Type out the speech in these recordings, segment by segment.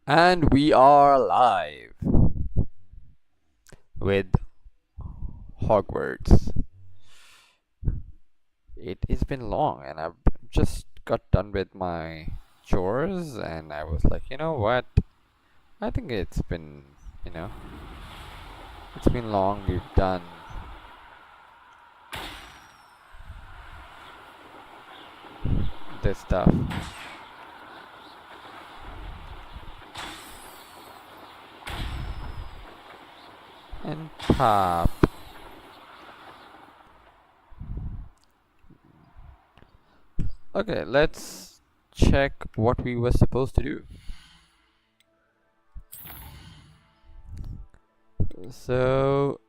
And we are live with Hogwarts. It has been long, and I've just got done with my chores, and I was like, you know what? I think you know, it's been long. We've done this stuff. And pop. Okay, let's check what we were supposed to do. So,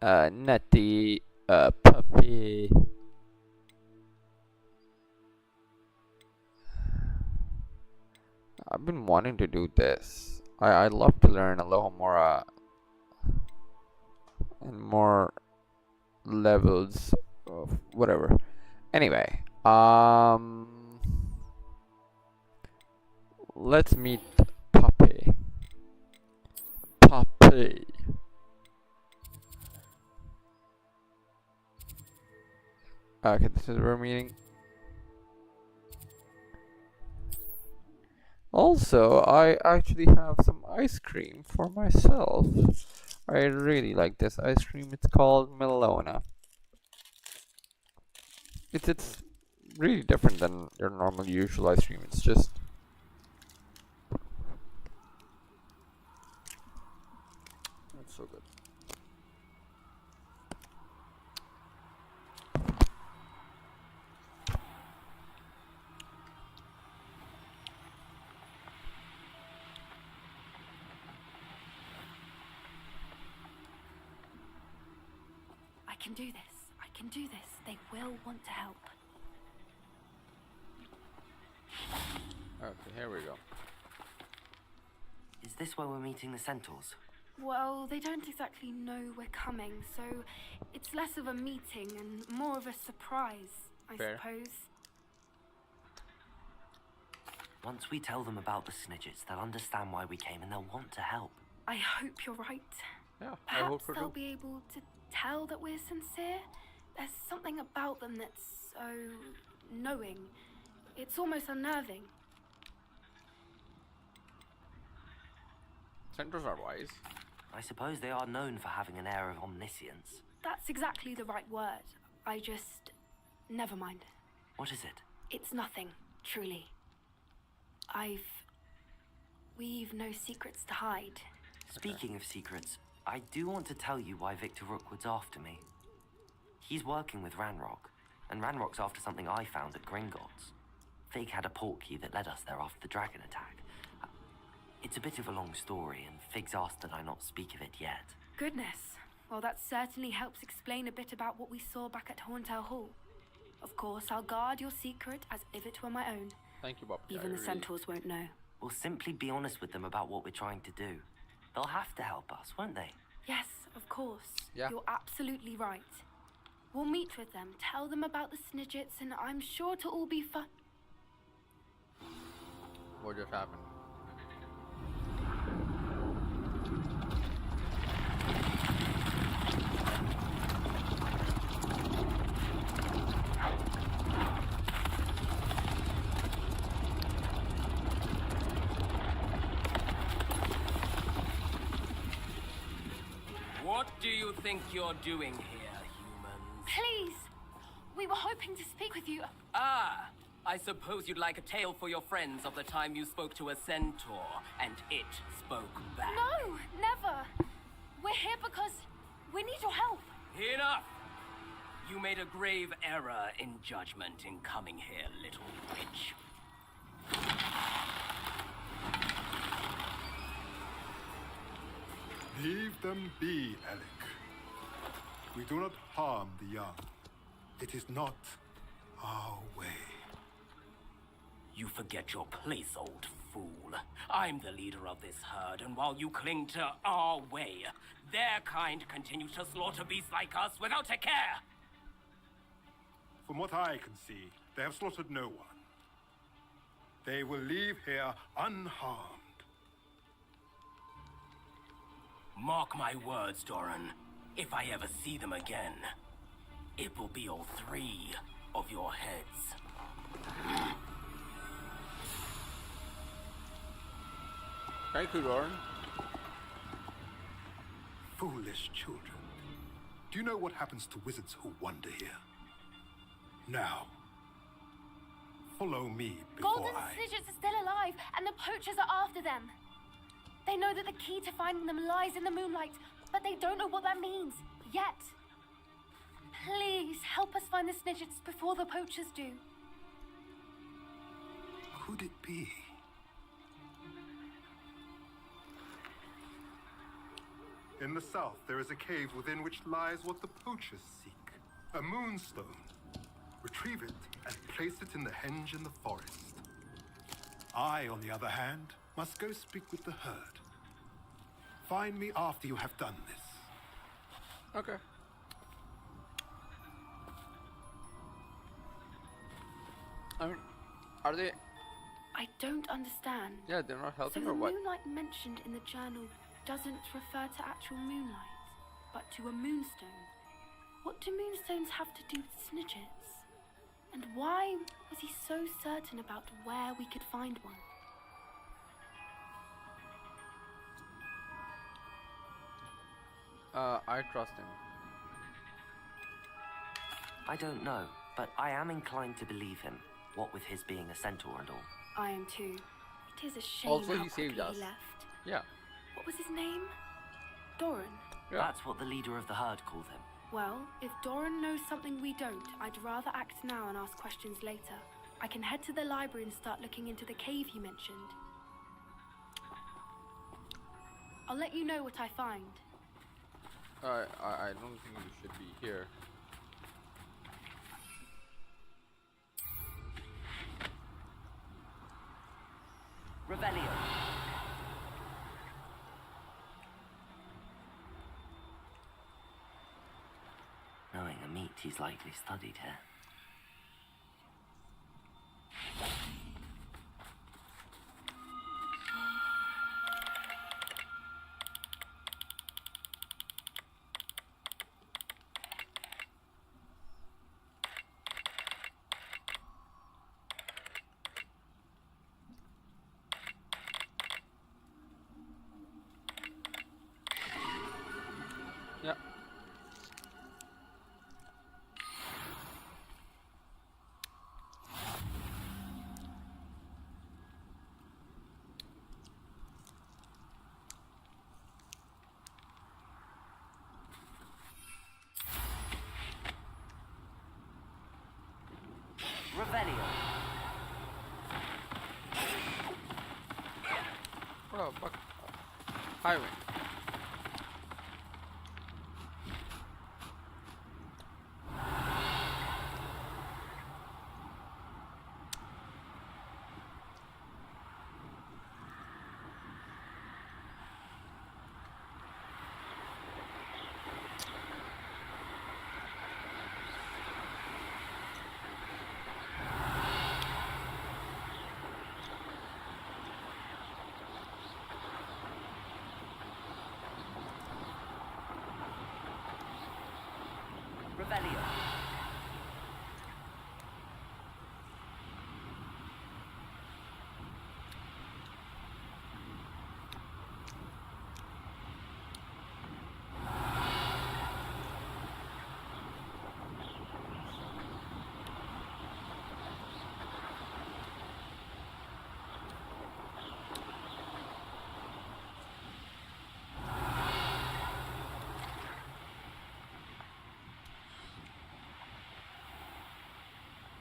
nutty, puppy. I've been wanting to do this. I'd love to learn a little more and more levels of whatever. Anyway, let's meet Puppy. Puppy. Okay, this is where we're meeting. Also, I actually have some ice cream for myself. I really like this ice cream. It's called Melona. It's really different than your normal usual ice cream. It's just it's so good. I can do this. I can do this. They will want to help. Okay, here we go. Is this where we're meeting the centaurs? Well, they don't exactly know we're coming, so it's less of a meeting and more of a surprise, I Fair. suppose. Once we tell them about the Snidgets, they'll understand why we came and they'll want to help. I hope you're right. Yeah, I hope Perhaps so they'll too. be able to tell that we're sincere. There's something about them that's so knowing. It's almost unnerving. Centaurs are wise. I suppose they are known for having an air of omniscience. That's exactly the right word. Never mind. What is it? It's nothing, truly. We've no secrets to hide. Speaking of secrets, I do want to tell you why Victor Rookwood's after me. He's working with Ranrock, and Ranrock's after something I found at Gringotts. Fig had a port key that led us there after the dragon attack. It's a bit of a long story, and Fig's asked that I not speak of it yet. Goodness. Well, that certainly helps explain a bit about what we saw back at Horntail Hall. Of course, I'll guard your secret as if it were my own. Thank you, Bob. Even the centaurs won't know. We'll simply be honest with them about what we're trying to do. They'll have to help us, won't they? Yes, of course. Yeah. You're absolutely right. We'll meet with them, tell them about the Snidgets, and I'm sure to all be fun. What just happened? What do you think you're doing here, humans? Please! We were hoping to speak with you. Ah, I suppose you'd like a tale for your friends of the time you spoke to a centaur, and it spoke back. No, never. We're here because we need your help. Enough! You made a grave error in judgment in coming here, little witch. Leave them be, Alec. We do not harm the young. It is not our way. You forget your place, old fool. I'm the leader of this herd, and while you cling to our way, their kind continue to slaughter beasts like us without a care. From what I can see, they have slaughtered no one. They will leave here unharmed. Mark my words, Doran. If I ever see them again, it will be all 3 of your heads. Thank you, Lauren. Foolish children. Do you know what happens to wizards who wander here? Now, follow me before Golden I... Snidgets are still alive, and the poachers are after them. They know that the key to finding them lies in the moonlight, but they don't know what that means, yet. Please, help us find the Snidgets before the poachers do. Could it be? In the south, there is a cave within which lies what the poachers seek. A moonstone. Retrieve it and place it in the henge in the forest. I, on the other hand, must go speak with the herd. Find me after you have done this. Okay. I mean, are they? I don't understand. Yeah, they're not So helping the or what? moonlight mentioned in the journal doesn't refer to actual moonlight, but to a moonstone. What do moonstones have to do with Snidgets? And why was he so certain about where we could find one? I trust him. I don't know, but I am inclined to believe him, what with his being a centaur and all. I am too. It is a shame Also, how he saved quickly us. he left. Yeah. What was his name? Doran. Yeah. That's what the leader of the herd called him. Well, if Doran knows something we don't, I'd rather act now and ask questions later. I can head to the library and start looking into the cave you mentioned. I'll let you know what I find. I don't think you should be here. Revelio. Knowing a meat, he's likely studied here. Yeah. Revelio. Oh, fuck. Highway. Revelio.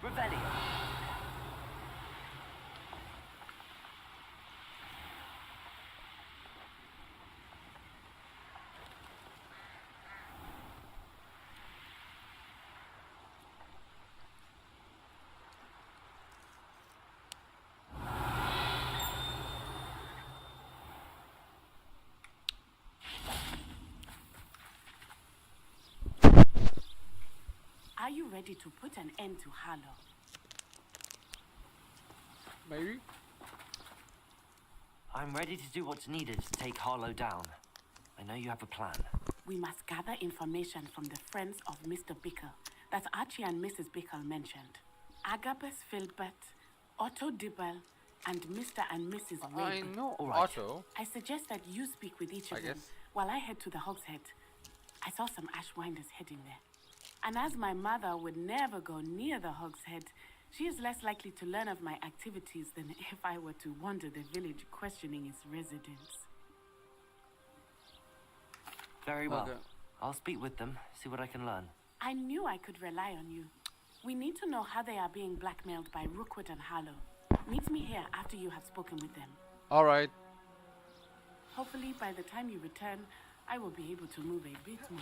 Revelio. Are you ready to put an end to Harlow? Maybe? I'm ready to do what's needed to take Harlow down. I know you have a plan. We must gather information from the friends of Mr. Bickle that Archie and Mrs. Bickle mentioned. Agabus Filbert, Otto Dibble, and Mr. and Mrs. I Raven. know All right. Otto. I suggest that you speak with each of I them guess. while I head to the Hogshead. I saw some Ashwinders heading there. And as my mother would never go near the Hogshead, she is less likely to learn of my activities than if I were to wander the village questioning its residents. Very well. Okay. I'll speak with them, see what I can learn. I knew I could rely on you. We need to know how they are being blackmailed by Rookwood and Harlow. Meet me here after you have spoken with them. All right. Hopefully, by the time you return, I will be able to move a bit more.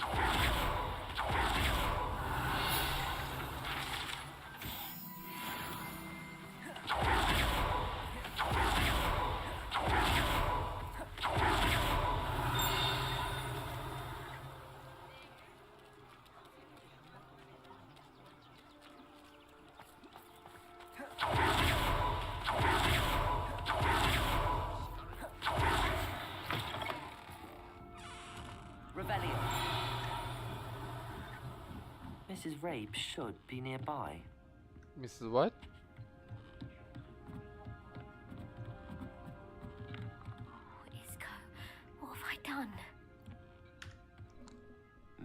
Revelio. Mrs. Rabe should be nearby. Mrs. What? Isco, what have I done?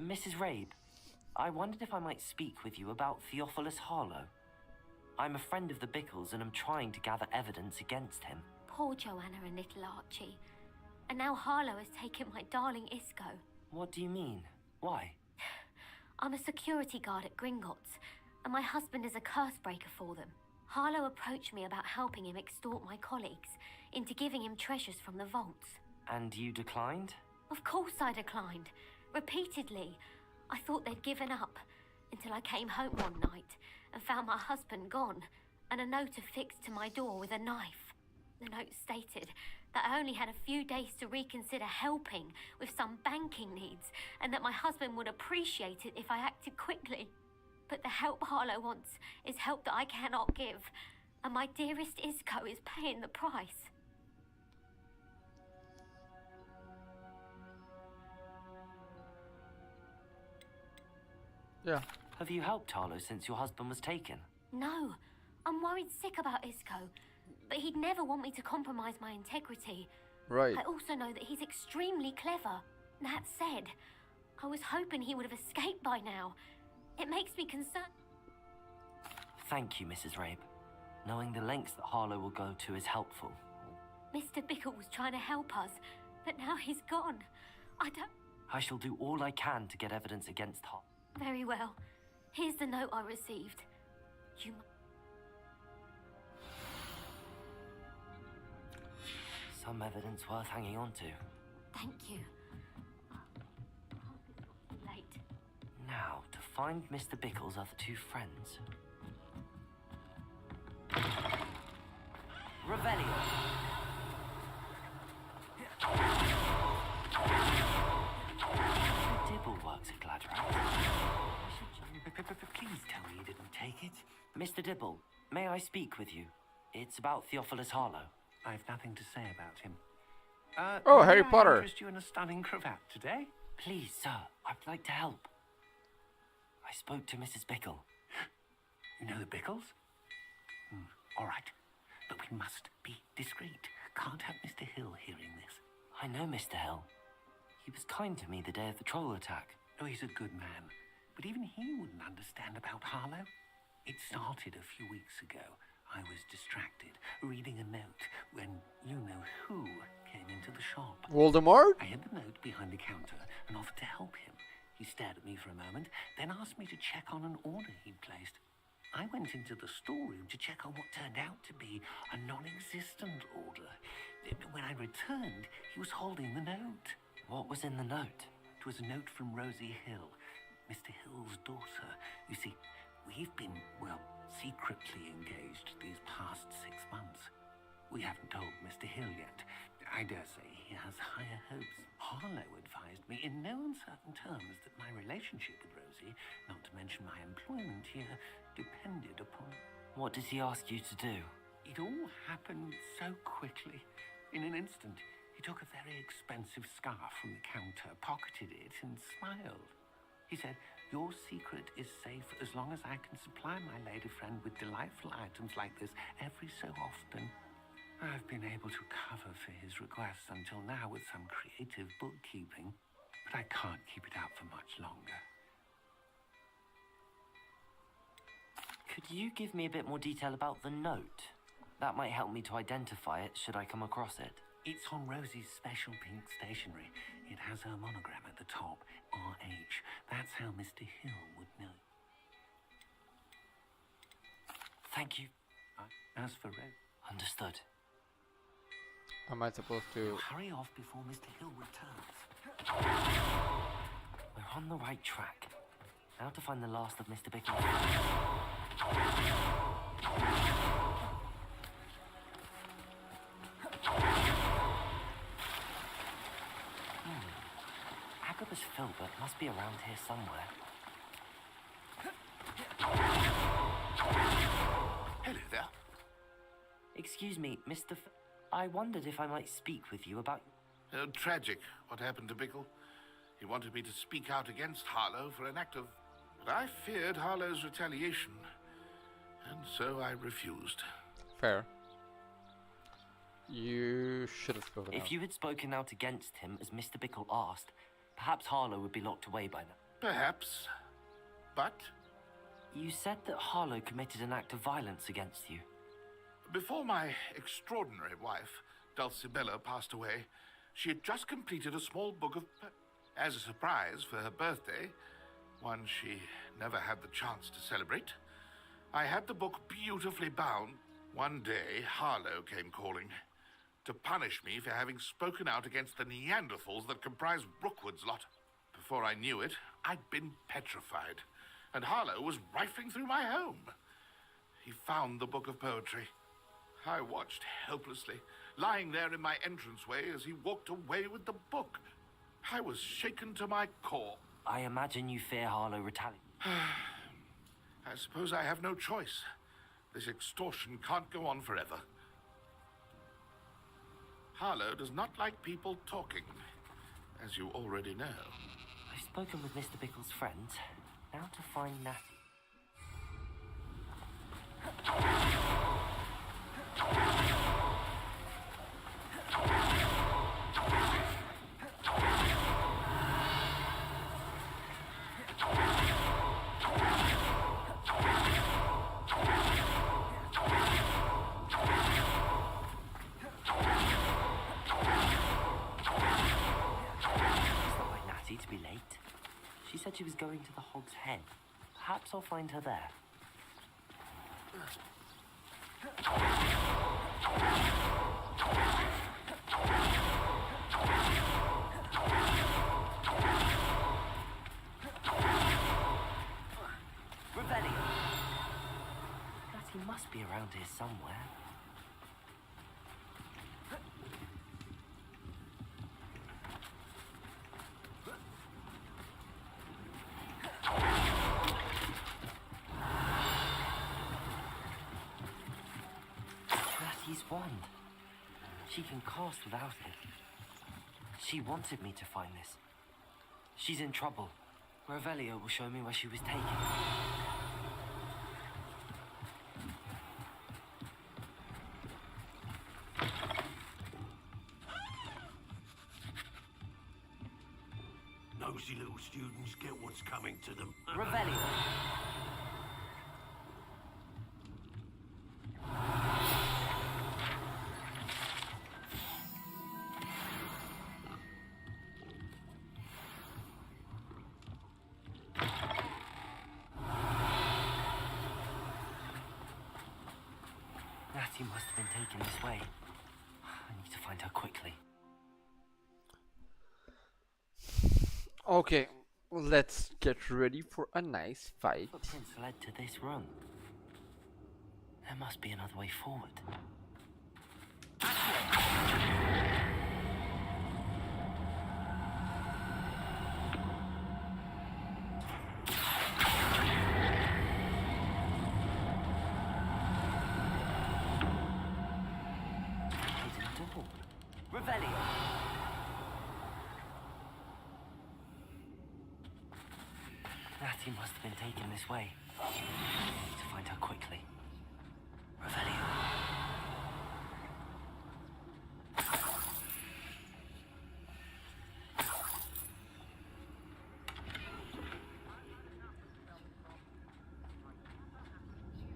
Mrs. Rabe, I wondered if I might speak with you about Theophilus Harlow. I'm a friend of the Bickles and am trying to gather evidence against him. Poor Joanna and little Archie. And now Harlow has taken my darling Isco. What do you mean? Why? I'm a security guard at Gringotts, and my husband is a curse breaker for them. Harlow approached me about helping him extort my colleagues into giving him treasures from the vaults. And you declined? Of course I declined. Repeatedly. I thought they'd given up, until I came home one night and found my husband gone, and a note affixed to my door with a knife. The note stated that I only had a few days to reconsider helping with some banking needs, and that my husband would appreciate it if I acted quickly. But the help Harlow wants is help that I cannot give, and my dearest Isco is paying the price. Yeah. Have you helped Harlow since your husband was taken? No, I'm worried sick about Isco, but he'd never want me to compromise my integrity. Right. I also know that he's extremely clever. That said, I was hoping he would have escaped by now. It makes me concerned. Thank you, Mrs. Rabe. Knowing the lengths that Harlow will go to is helpful. Mr. Bickle was trying to help us, but now he's gone. I don't... I shall do all I can to get evidence against Harlow. Very well. Here's the note I received. You... Some evidence worth hanging on to. Thank you. Late. Now, to find Mr. Bickle's other two friends. Revelio. Mr. Dibble works at Gladrat. Please tell me you didn't take it. Mr. Dibble, may I speak with you? It's about Theophilus Harlow. I've nothing to say about him. Oh, may Harry I Potter. interest you in a stunning cravat today? Please, sir, I'd like to help. I spoke to Mrs. Bickle. You know the Bickles? All right. But we must be discreet. Can't have Mr. Hill hearing this. I know Mr. Hill. He was kind to me the day of the troll attack. Oh, he's a good man. But even he wouldn't understand about Harlow. It started a few weeks ago. I was distracted, reading a note, when you-know-who came into the shop. Voldemort? I hid the note behind the counter and offered to help him. He stared at me for a moment, then asked me to check on an order he'd placed. I went into the storeroom to check on what turned out to be a non-existent order. When I returned, he was holding the note. What was in the note? It was a note from Rosie Hill, Mr. Hill's daughter. You see, we've been, well, secretly engaged these past 6 months. We haven't told Mr. Hill yet. I dare say he has higher hopes. Harlow advised me in no uncertain terms that my relationship with Rosie, not to mention my employment here, depended upon... What did he ask you to do? It all happened so quickly. In an instant, He took a very expensive scarf from the counter, pocketed it, and smiled. He said, "Your secret is safe as long as I can supply my lady friend with delightful items like this every so often." I've been able to cover for his requests until now with some creative bookkeeping, but I can't keep it up for much longer. Could you give me a bit more detail about the note? That might help me to identify it should I come across it. It's on Rosie's special pink stationery. It has her monogram at the top, RH. That's how Mr. Hill would know. Thank you. As for Rose, Understood. Am I supposed to... hurry off before Mr. Hill returns. We're on the right track. Now to find the last of Mr. Bickle's. Agabus Filbert must be around here somewhere. Hello there. Excuse me, I wondered if I might speak with you about... Tragic, what happened to Bickle. He wanted me to speak out against Harlow for an act of... But I feared Harlow's retaliation, and so I refused. Fair. You should have spoken out. If you had spoken out against him, as Mr. Bickle asked, perhaps Harlow would be locked away by now. Perhaps. But You said that Harlow committed an act of violence against you. before my extraordinary wife, Dulcibella, passed away, she had just completed a small book of... As a surprise for her birthday, one she never had the chance to celebrate, I had the book beautifully bound. One day, Harlow came calling to punish me for having spoken out against the Neanderthals that comprise Rookwood's lot. Before I knew it, I'd been petrified, and Harlow was rifling through my home. He found the book of poetry. I watched helplessly, lying there in my entranceway as he walked away with the book. I was shaken to my core. I imagine you fear Harlow retaliate. I suppose I have no choice. This extortion can't go on forever. Harlow does not like people talking, as you already know. I've spoken with Mr. Bickle's friend. Now to find Natty. To be late. She said she was going to the Hog's Head. Perhaps I'll find her there. Revelio! Natty must be around here somewhere. Natty's wand. She can cast without it. She wanted me to find this. She's in trouble. Revelio will show me where she was taken. Nosy little students get what's coming to them. Revelio! Natty must have been taken this way. I need to find her quickly. Okay, let's get ready for a nice fight. Footprints led to this room. There must be another way forward. Hidden door. Revelio. Natty must have been taken this way. Need to find her quickly. Revelio.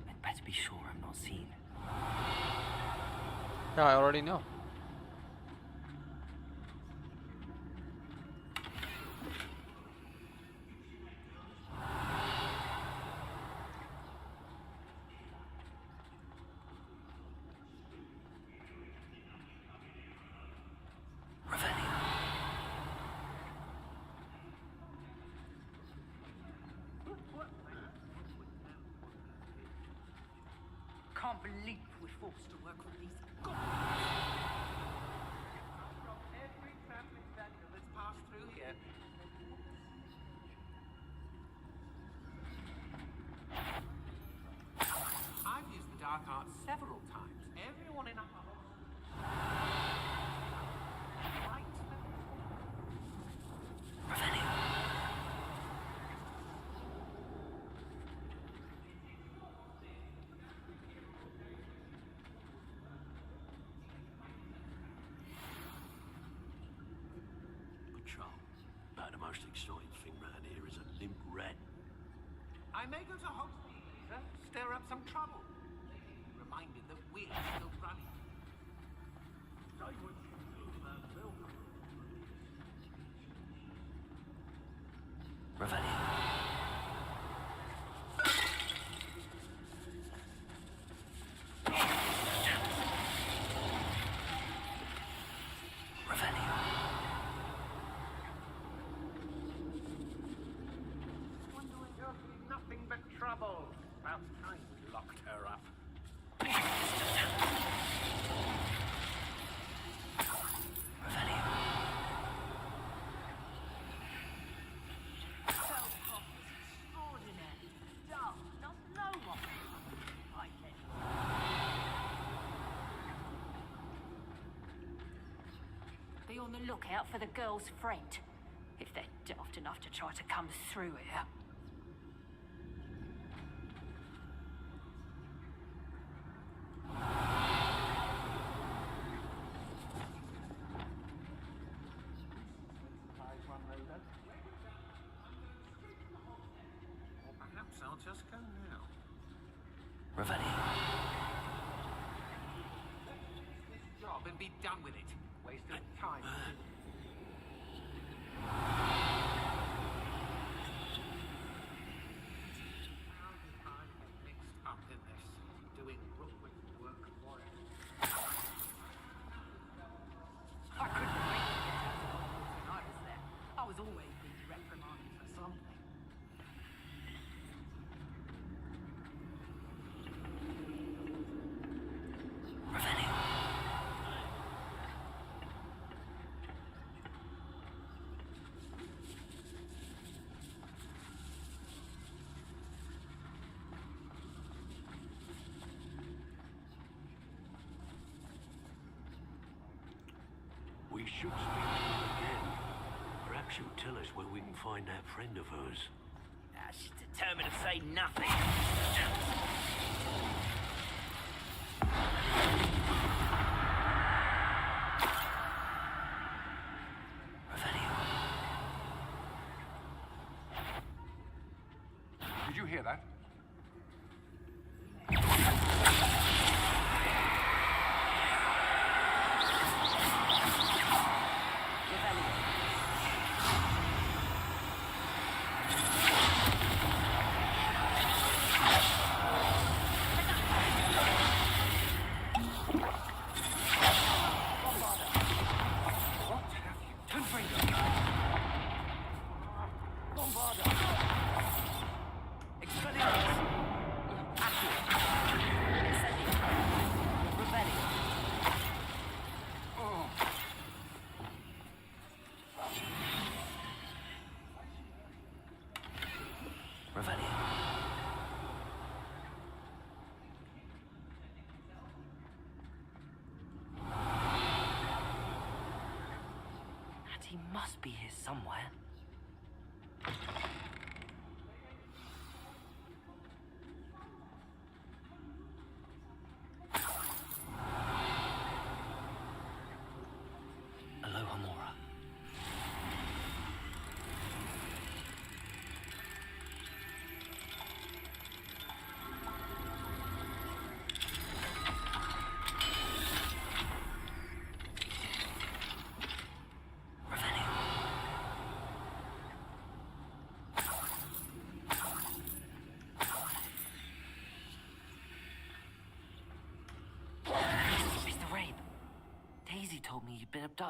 I'd better be sure I'm not seen. Yeah, I already know. Can't believe we're forced to work with these gods. Every traveling vendor that's passed through here. I've used the dark arts several times. Everyone in a right. Patrol. About the most exciting thing round here is a limp rat. I may go to Hogsmeade later, stir up some trouble. Reminded that we're still running. Revelio. Revelio. Nothing but trouble. About time we locked her up. Revelio. Extraordinary. Dull. Not no one. I can. Be on the lookout for the girl's friend, if they're daft enough to try to come through here. Or perhaps I'll just go now. Revelio. This job and be done with it. Waste of time. How did I get mixed up in this? Doing Rookwood's work for it. I couldn't wait to get out of Hogwarts when I was there. I was always being reprimanded for something. Revelio. We should speak to her again. Perhaps she'll tell us where we can find that friend of hers. She's determined to say nothing. Revelio. Did you hear that? Revelio. Natty must be here somewhere.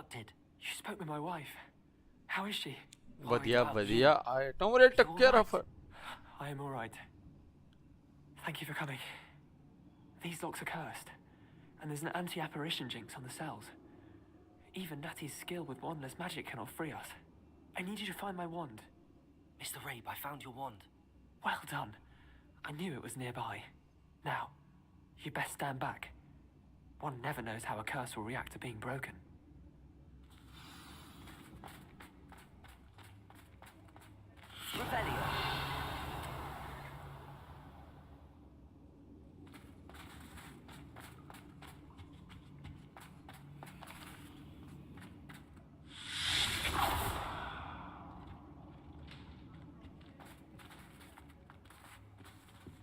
abducted. You spoke with my wife. How is she? Vadiya, vadiya. Don't worry, take care of her. I am alright. Thank you for coming. These locks are cursed, and there's an anti-apparition jinx on the cells. Even Natty's skill with wandless magic cannot free us. I need you to find my wand. Mr. Rabe, I found your wand. Well done. I knew it was nearby. Now, you best stand back. One never knows how a curse will react to being broken. Revelio.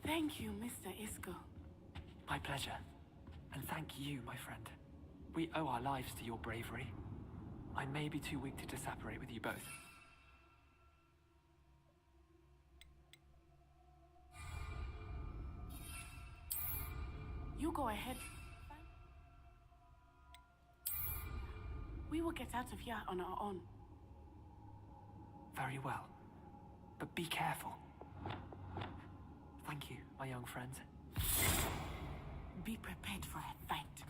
Thank you, Mr. Isco. My pleasure. And thank you, my friend. We owe our lives to your bravery. I may be too weak to disapparate with you both. You go ahead. We will get out of here on our own. Very well. But be careful. Thank you, my young friend. Be prepared for a fight.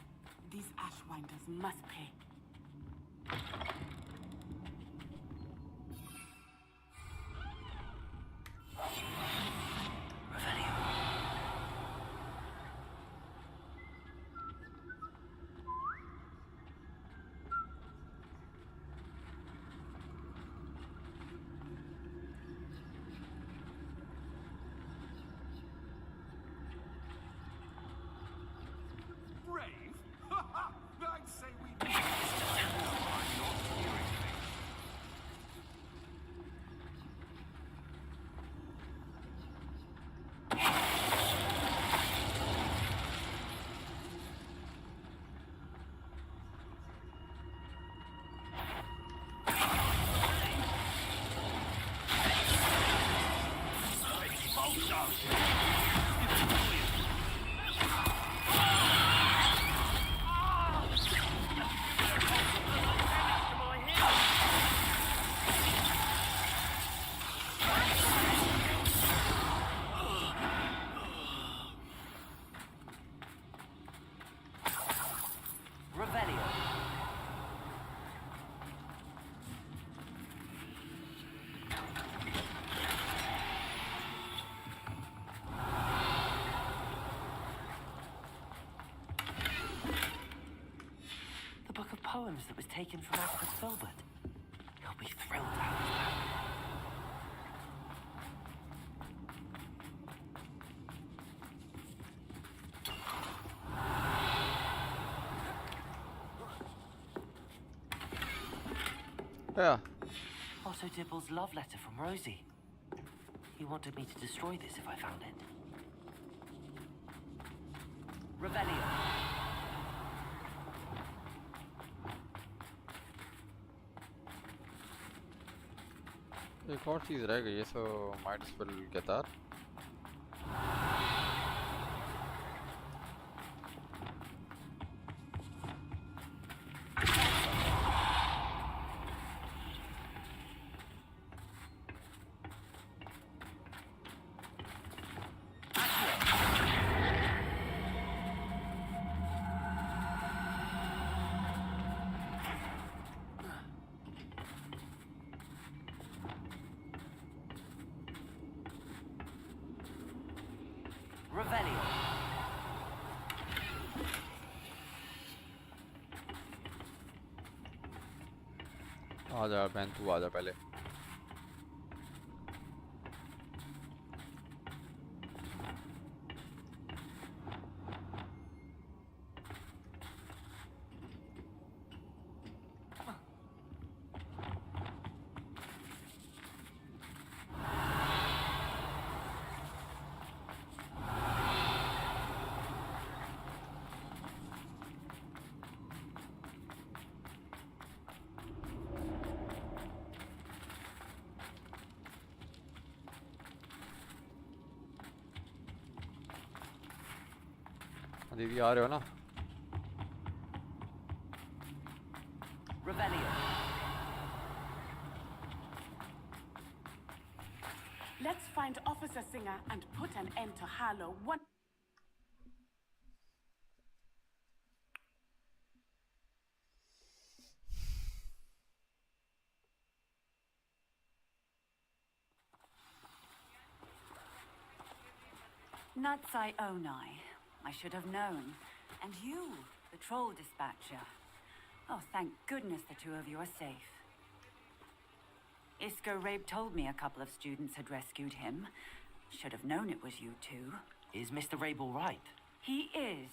These Ashwinders must pay. Brave? I'd say we... Poems that was taken from Atticus Filbert. He'll be thrilled to have us back. Yeah. Otto Dibble's love letter from Rosie. He wanted me to destroy this if I found it. Revelio. एक और चीज रह गई है, so might as well get that. Revelio. आजा बहन, तू आजा पहले. दीदी आ रहे हो ना? Revelio. Singer and put an end to Harlow one. Natsai Onai. I should have known. And you, the troll dispatcher. Oh, thank goodness the two of you are safe. Isco Rabe told me a couple of students had rescued him. Should have known it was you two. Is Mr. Rabe all right? He is.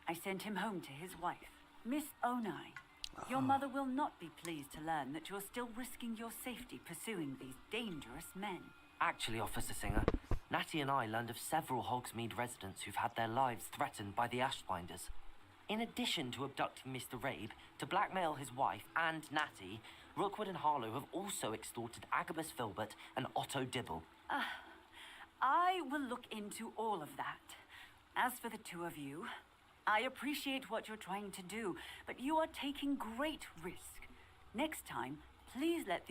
I sent him home to his wife. Miss Onai, your mother will not be pleased to learn that you're still risking your safety pursuing these dangerous men. Actually, Officer Singer, Natty and I learned of several Hogsmeade residents who've had their lives threatened by the Ashbinders. In addition to abducting Mr. Rabe to blackmail his wife and Natty, Rookwood and Harlow have also extorted Agabus Filbert and Otto Dibble. I will look into all of that. As for the two of you, I appreciate what you're trying to do, but you are taking great risk. Next time, please let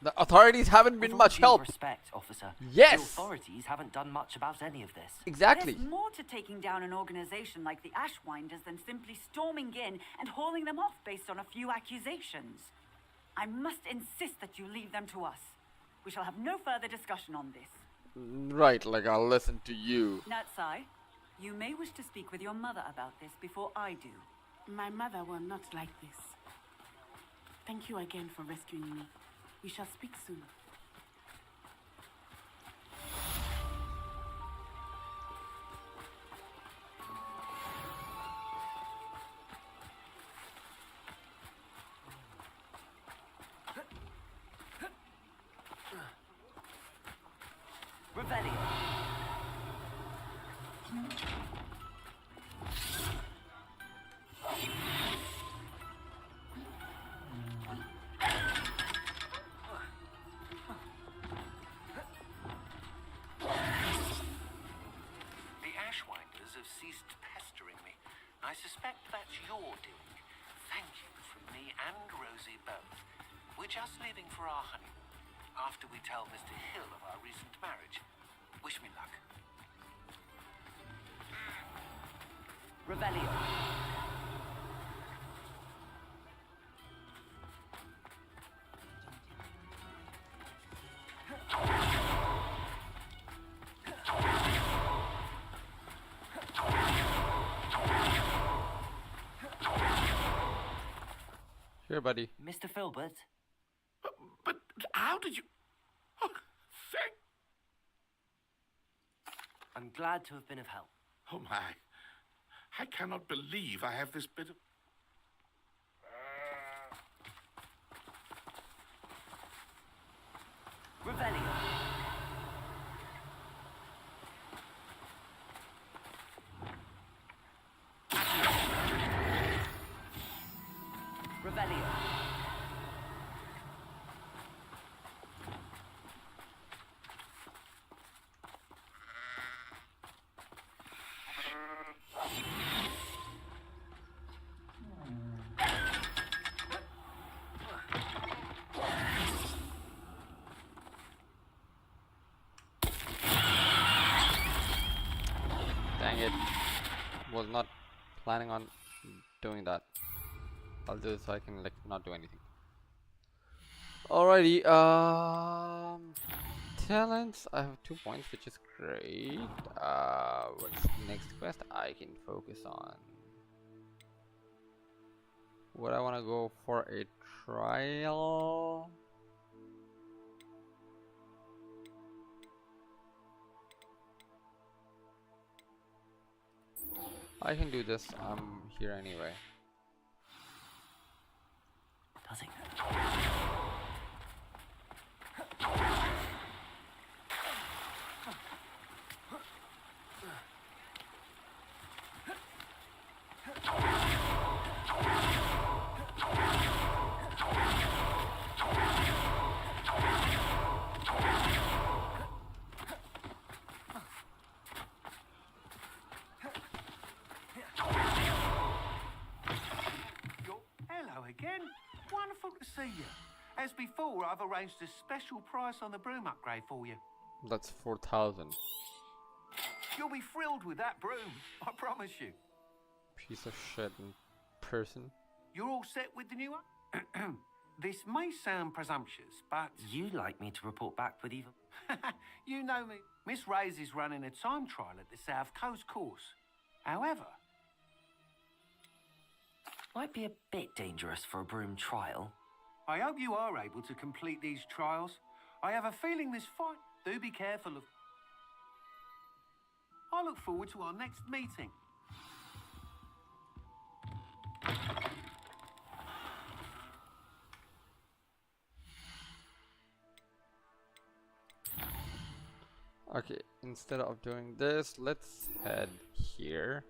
The authorities haven't been With all much due help. respect, officer. Yes. The authorities haven't done much about any of this. Exactly. There's more to taking down an organization like the Ashwinders than simply storming in and hauling them off based on a few accusations. I must insist that you leave them to us. We shall have no further discussion on this. Right, like I'll listen to you. Natsai, you may wish to speak with your mother about this before I do. My mother will not like this. Thank you again for rescuing me. We shall speak soon. Revelio. The Ashwinders have ceased pestering me. I suspect that's your doing. Thank you from me and Rosie both. We're just leaving for our honeymoon. After we tell Mr. Hill of our recent marriage. Wish me luck. Revelio. Here, buddy. Mr. Filbert? But how did you... Oh, thank... I'm glad to have been of help. Oh, my. I cannot believe I have this bit of... Revelio. Revelio. Dang it. Was not planning on doing that. I'll do it so I can like not do anything. Alrighty, talents. I have 2 points, which is great. What's the next quest I can focus on? Would I want to go for a trial? I can do this. I'm here anyway. Does it? Hello again. Wonderful to see you. As before, I've arranged a special price on the broom upgrade for you. That's 4,000. You'll be thrilled with that broom, I promise you. Piece of shit in person. You're all set with the new one? This may sound presumptuous, but... You'd like me to report back with even... You know me. Miss Ray's is running a time trial at the South Coast course. However... Might be a bit dangerous for a broom trial. I hope you are able to complete these trials. I have a feeling this fight... Do be careful of... I look forward to our next meeting. Okay, instead of doing this, let's head here.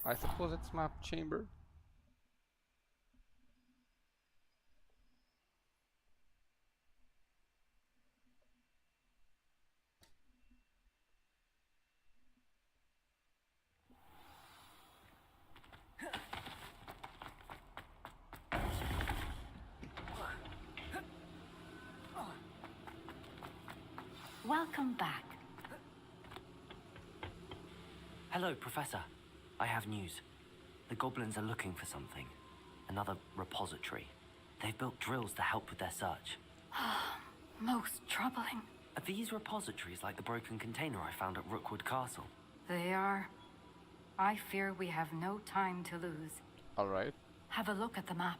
I suppose it's map chamber. Welcome back. Hello, Professor. I have news. The goblins are looking for something. Another repository. They've built drills to help with their search. Most troubling. Are these repositories like the broken container I found at Rookwood Castle? They are. I fear we have no time to lose. Alright. Have a look at the map.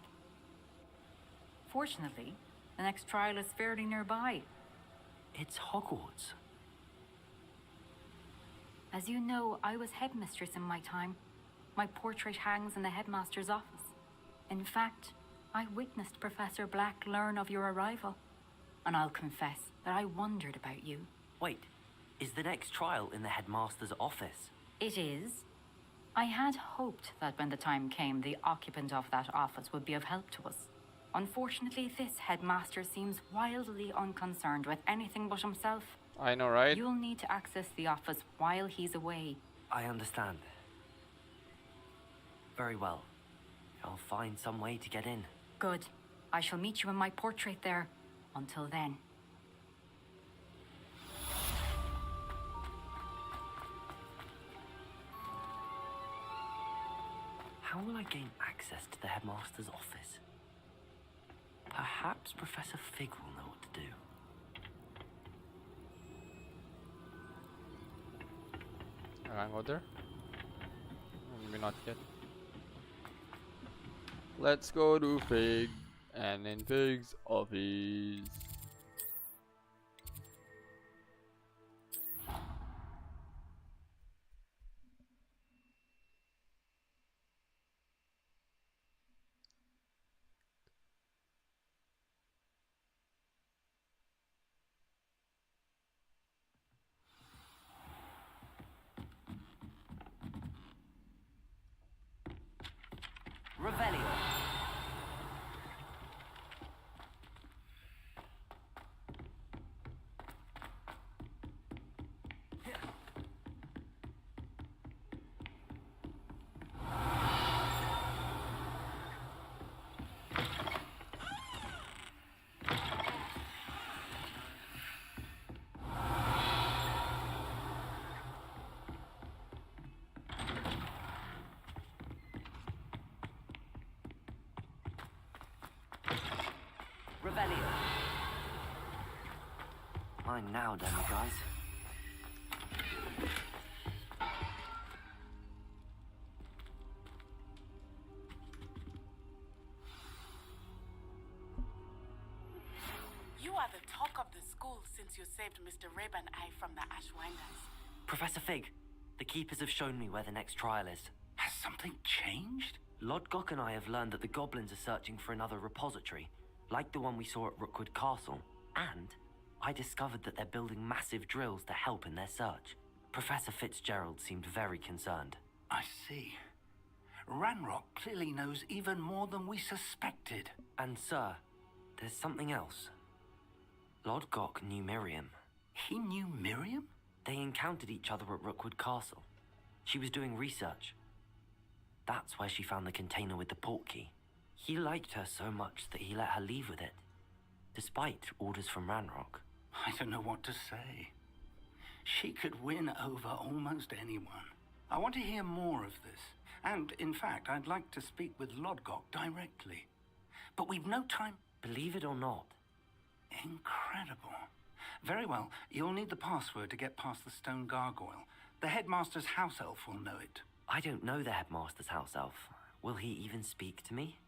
Fortunately, the next trial is fairly nearby. It's Hogwarts. As you know, I was headmistress in my time. My portrait hangs in the headmaster's office. In fact, I witnessed Professor Black learn of your arrival. And I'll confess that I wondered about you. Wait, is the next trial in the headmaster's office? It is. I had hoped that when the time came, the occupant of that office would be of help to us. Unfortunately, this headmaster seems wildly unconcerned with anything but himself. I know, right? You'll need to access the office while he's away. I understand. Very well. I'll find some way to get in. Good. I shall meet you in my portrait there. Until then. How will I gain access to the headmaster's office? Perhaps Professor Fig will know what to do. Can I go there? Maybe not yet. Let's go to Fig, and in Fig's office. Revelio. Revelio. Mine now, damn it, guys. You are the talk of the school since you saved Mr. Rib and I from the Ashwinders. Professor Fig, the keepers have shown me where the next trial is. Has something changed? Lodgok and I have learned that the goblins are searching for another repository, like the one we saw at Rookwood Castle, and I discovered that they're building massive drills to help in their search. Professor Fitzgerald seemed very concerned. I see. Ranrock clearly knows even more than we suspected. And sir, there's something else. Lodgok knew Miriam. He knew Miriam? They encountered each other at Rookwood Castle. She was doing research. That's where she found the container with the portkey. He liked her so much that he let her leave with it, despite orders from Ranrock. I don't know what to say. She could win over almost anyone. I want to hear more of this. And, in fact, I'd like to speak with Lodgok directly. But we've no time. Believe it or not. Incredible. Very well. You'll need the password to get past the stone gargoyle. The headmaster's house elf will know it. I don't know the headmaster's house elf. Will he even speak to me?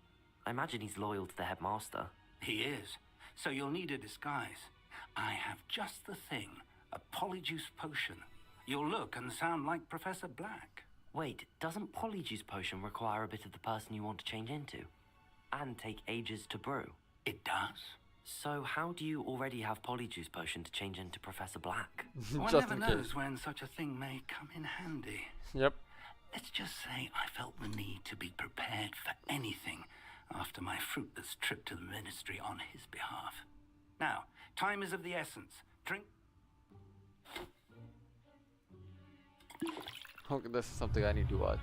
I imagine he's loyal to the headmaster. He is. So you'll need a disguise. I have just the thing. A polyjuice potion. You'll look and sound like Professor Black. Wait, doesn't Polyjuice Potion require a bit of the person you want to change into? And take ages to brew? It does. So how do you already have Polyjuice Potion to change into Professor Black? One never knows when such a thing may come in handy. Yep. Let's just say I felt the need to be prepared for anything after my fruitless trip to the ministry on his behalf. Now, time is of the essence. Drink. Okay, this is something I need to watch.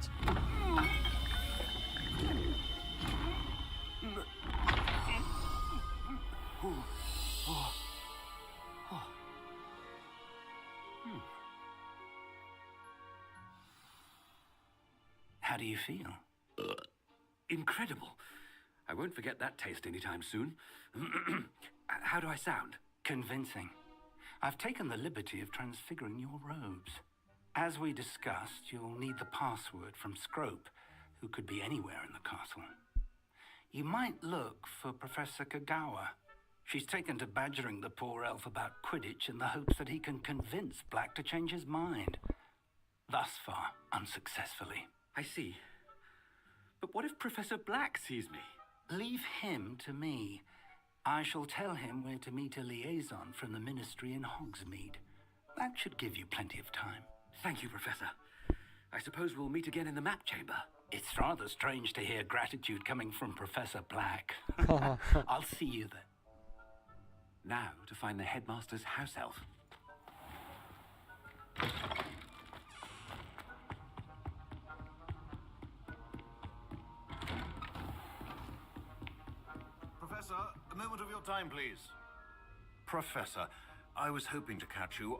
How do you feel? Incredible. I won't forget that taste anytime soon. How do I sound? Convincing. I've taken the liberty of transfiguring your robes. As we discussed, you'll need the password from Scrope, who could be anywhere in the castle. You might look for Professor Kagawa. She's taken to badgering the poor elf about Quidditch in the hopes that he can convince Black to change his mind. Thus far, unsuccessfully. I see. But what if Professor Black sees me? Leave him to me. I shall tell him where to meet a liaison from the ministry in Hogsmeade. That should give you plenty of time. Thank you, Professor. I suppose we'll meet again in the map chamber. It's rather strange to hear gratitude coming from Professor Black. I'll see you then. Now to find the headmaster's house elf. Professor, a moment of your time, please. Professor, I was hoping to catch you.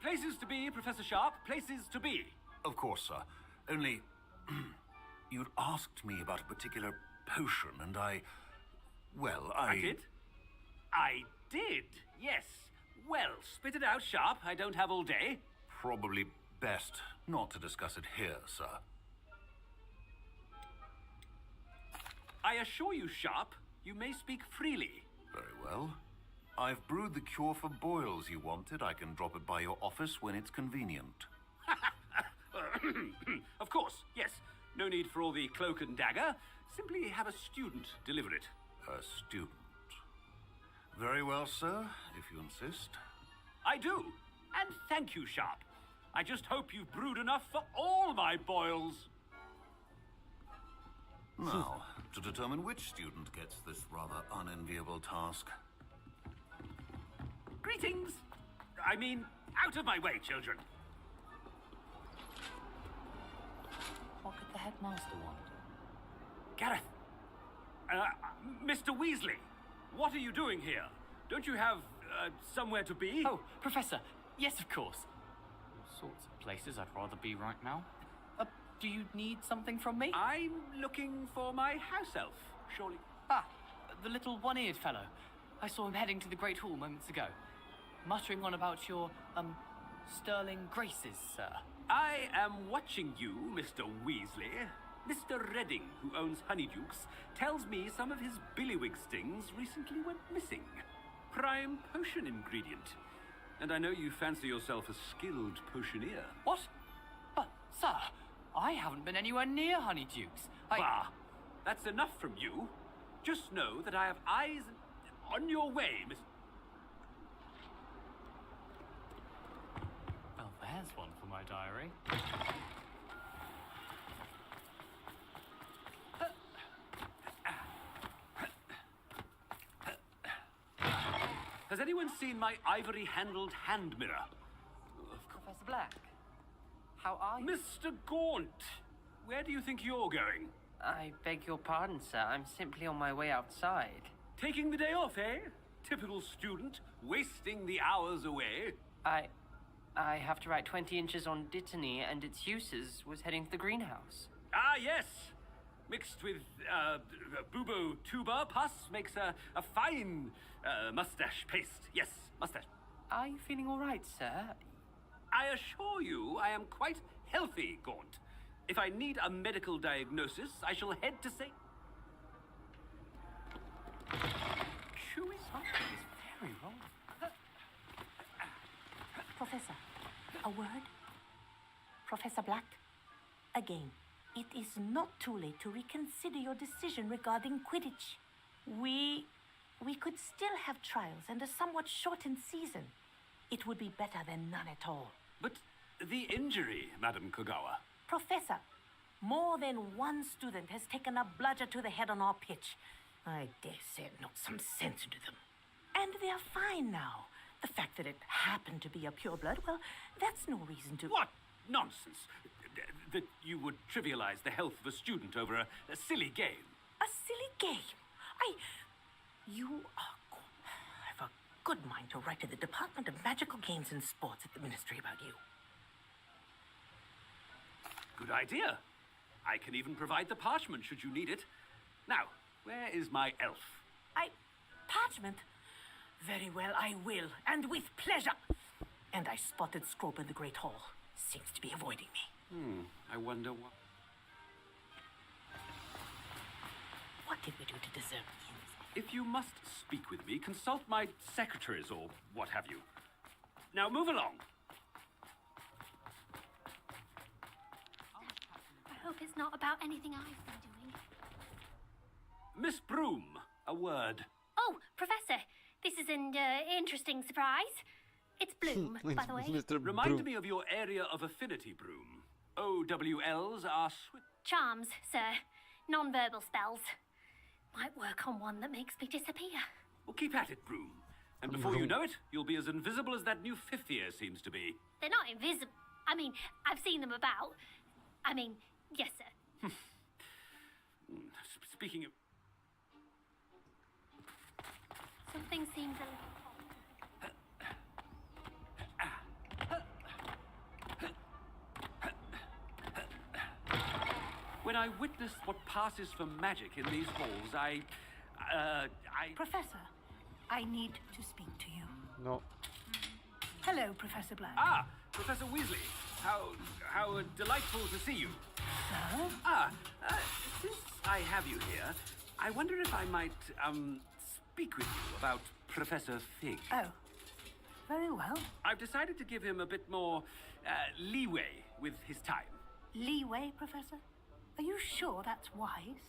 Places to be, Professor Sharp. Places to be. Of course, sir. Only, you'd asked me about a particular potion, and I did? I did, yes. Well, spit it out, Sharp. I don't have all day. Probably best not to discuss it here, sir. I assure you, Sharp, you may speak freely. Very well. I've brewed the cure for boils you wanted. I can drop it by your office when it's convenient. Of course, yes. No need for all the cloak and dagger. Simply have a student deliver it. A student. Very well, sir, if you insist. I do. And thank you, Sharp. I just hope you've brewed enough for all my boils. Now, to determine which student gets this rather unenviable task. Greetings! I mean, out of my way, children. What could the headmaster want? Gareth! Mr. Weasley, what are you doing here? Don't you have, somewhere to be? Oh, Professor, yes, of course. All sorts of places I'd rather be right now. Do you need something from me? I'm looking for my house elf, surely. Ah, the little one-eared fellow. I saw him heading to the Great Hall moments ago, muttering on about your, sterling graces, sir. I am watching you, Mr. Weasley. Mr. Redding, who owns Honeydukes, tells me some of his billywig stings recently went missing. Prime potion ingredient. And I know you fancy yourself a skilled potioneer. What? But, sir, I haven't been anywhere near Honeydukes. Bah! That's enough from you. Just know that I have eyes on your way, Miss... Well, there's one for my diary. Has anyone seen my ivory-handled hand mirror? Professor Black, how are you? Mr. Gaunt, where do you think you're going? I beg your pardon, sir. I'm simply on my way outside. Taking the day off, eh? Typical student, wasting the hours away. I have to write 20 inches on Dittany and its uses. Was heading to the greenhouse. Ah, yes. Mixed with bubo tuber pus makes a fine mustache paste. Yes, mustache. Are you feeling all right, sir? I assure you I am quite healthy, Gaunt. If I need a medical diagnosis, I shall head to say... Chewing something is very wrong. Professor, a word? Professor Black, again, it is not too late to reconsider your decision regarding Quidditch. We could still have trials and a somewhat shortened season. It would be better than none at all. But the injury, Madam Kogawa. Professor, more than one student has taken a bludger to the head on our pitch. I dare say it knocked some sense into them. And they're fine now. The fact that it happened to be a pureblood, well, that's no reason to... What nonsense! That you would trivialize the health of a student over a silly game. A silly game? You are... I have a good mind to write to the Department of Magical Games and Sports at the Ministry about you. Good idea. I can even provide the parchment should you need it. Now, where is my elf? Parchment? Very well, I will, and with pleasure. And I spotted Scrope in the Great Hall. Seems to be avoiding me. I wonder what... What did we do to deserve the insult? If you must speak with me, consult my secretaries or what have you. Now move along. I hope it's not about anything I've been doing. Miss Broom, a word. Oh, Professor, this is an interesting surprise. It's Bloom, by the way. Remind me of your area of affinity, Broom. OWLs are Charms, sir. Non-verbal spells. Might work on one that makes me disappear. Well, keep at it, Broom. And before you know it, you'll be as invisible as that new fifth year seems to be. They're not invisible. I mean, I've seen them about. I mean, yes, sir. Speaking of... Something seems a little... When I witnessed what passes for magic in these halls, I... Professor, I need to speak to you. No. Hello, Professor Black. Ah, Professor Weasley. How delightful to see you. Sir? Since I have you here, I wonder if I might, speak with you about Professor Fig. Oh, very well. I've decided to give him a bit more, leeway with his time. Leeway, Professor? Are you sure that's wise?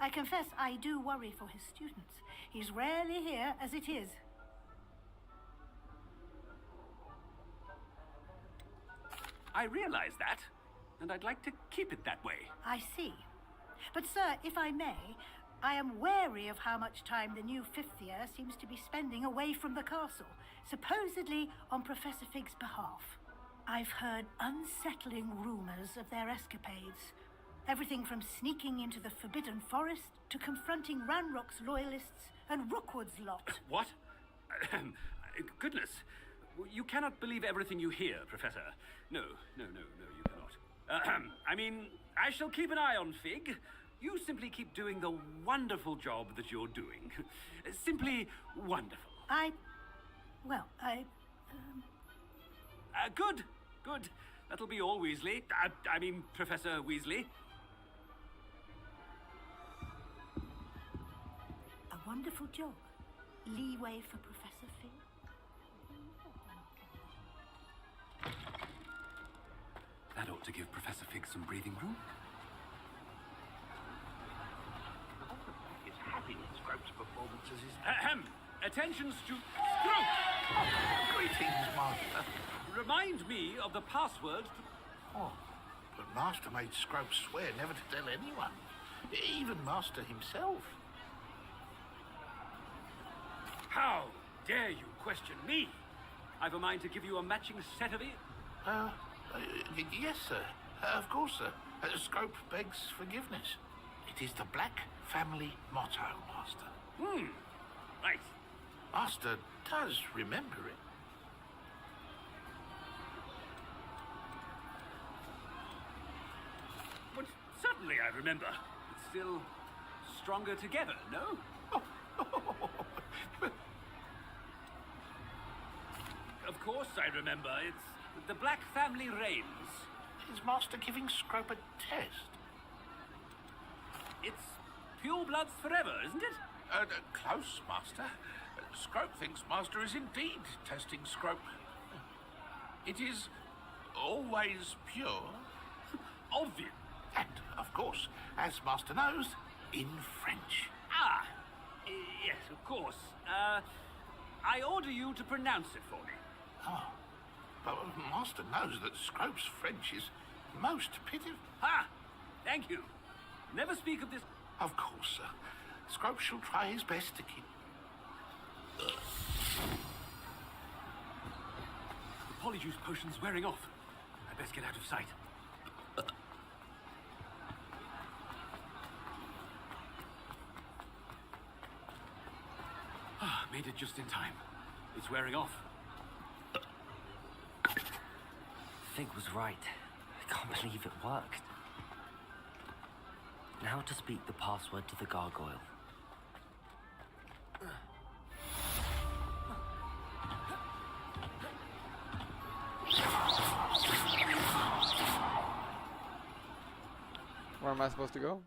I confess I do worry for his students. He's rarely here as it is. I realize that, and I'd like to keep it that way. I see. But, sir, if I may, I am wary of how much time the new fifth year seems to be spending away from the castle, supposedly on Professor Fig's behalf. I've heard unsettling rumors of their escapades. Everything from sneaking into the Forbidden Forest to confronting Ranrock's loyalists and Rookwood's lot. What? Goodness. You cannot believe everything you hear, Professor. No, you cannot. I mean, I shall keep an eye on Fig. You simply keep doing the wonderful job that you're doing. Simply wonderful. Good. That'll be all, Weasley. I mean, Professor Weasley. A wonderful job. Leeway for Professor Fig. That ought to give Professor Fig some breathing room. His happy with Scrope's performances is... Attention, Scrope! Greetings, Master. Remind me of the password to... Oh, but Master made Scrope swear never to tell anyone. Even Master himself. How dare you question me? I've a mind to give you a matching set of ears. Yes, sir. Of course, sir. Scrope begs forgiveness. It is the Black family motto, Master. Right. Master does remember it. But certainly I remember. It's still stronger together, no? Of course I remember. It's the Black family reigns. Is Master giving Scrope a test? It's pure bloods forever, isn't it? Close, Master. Scrope thinks Master is indeed testing Scrope. It is always pure. Obvious. And, of course, as Master knows, in French. Ah, yes, of course. I order you to pronounce it for me. Oh, but Master knows that Scrope's French is most pitiful. Ha! Thank you. Never speak of this. Of course, sir. Scrope shall try his best to keep... The polyjuice potion's wearing off. I best get out of sight. Made it just in time. It's wearing off. Fig was right. I can't believe it worked. Now to speak the password to the gargoyle. Where am I supposed to go?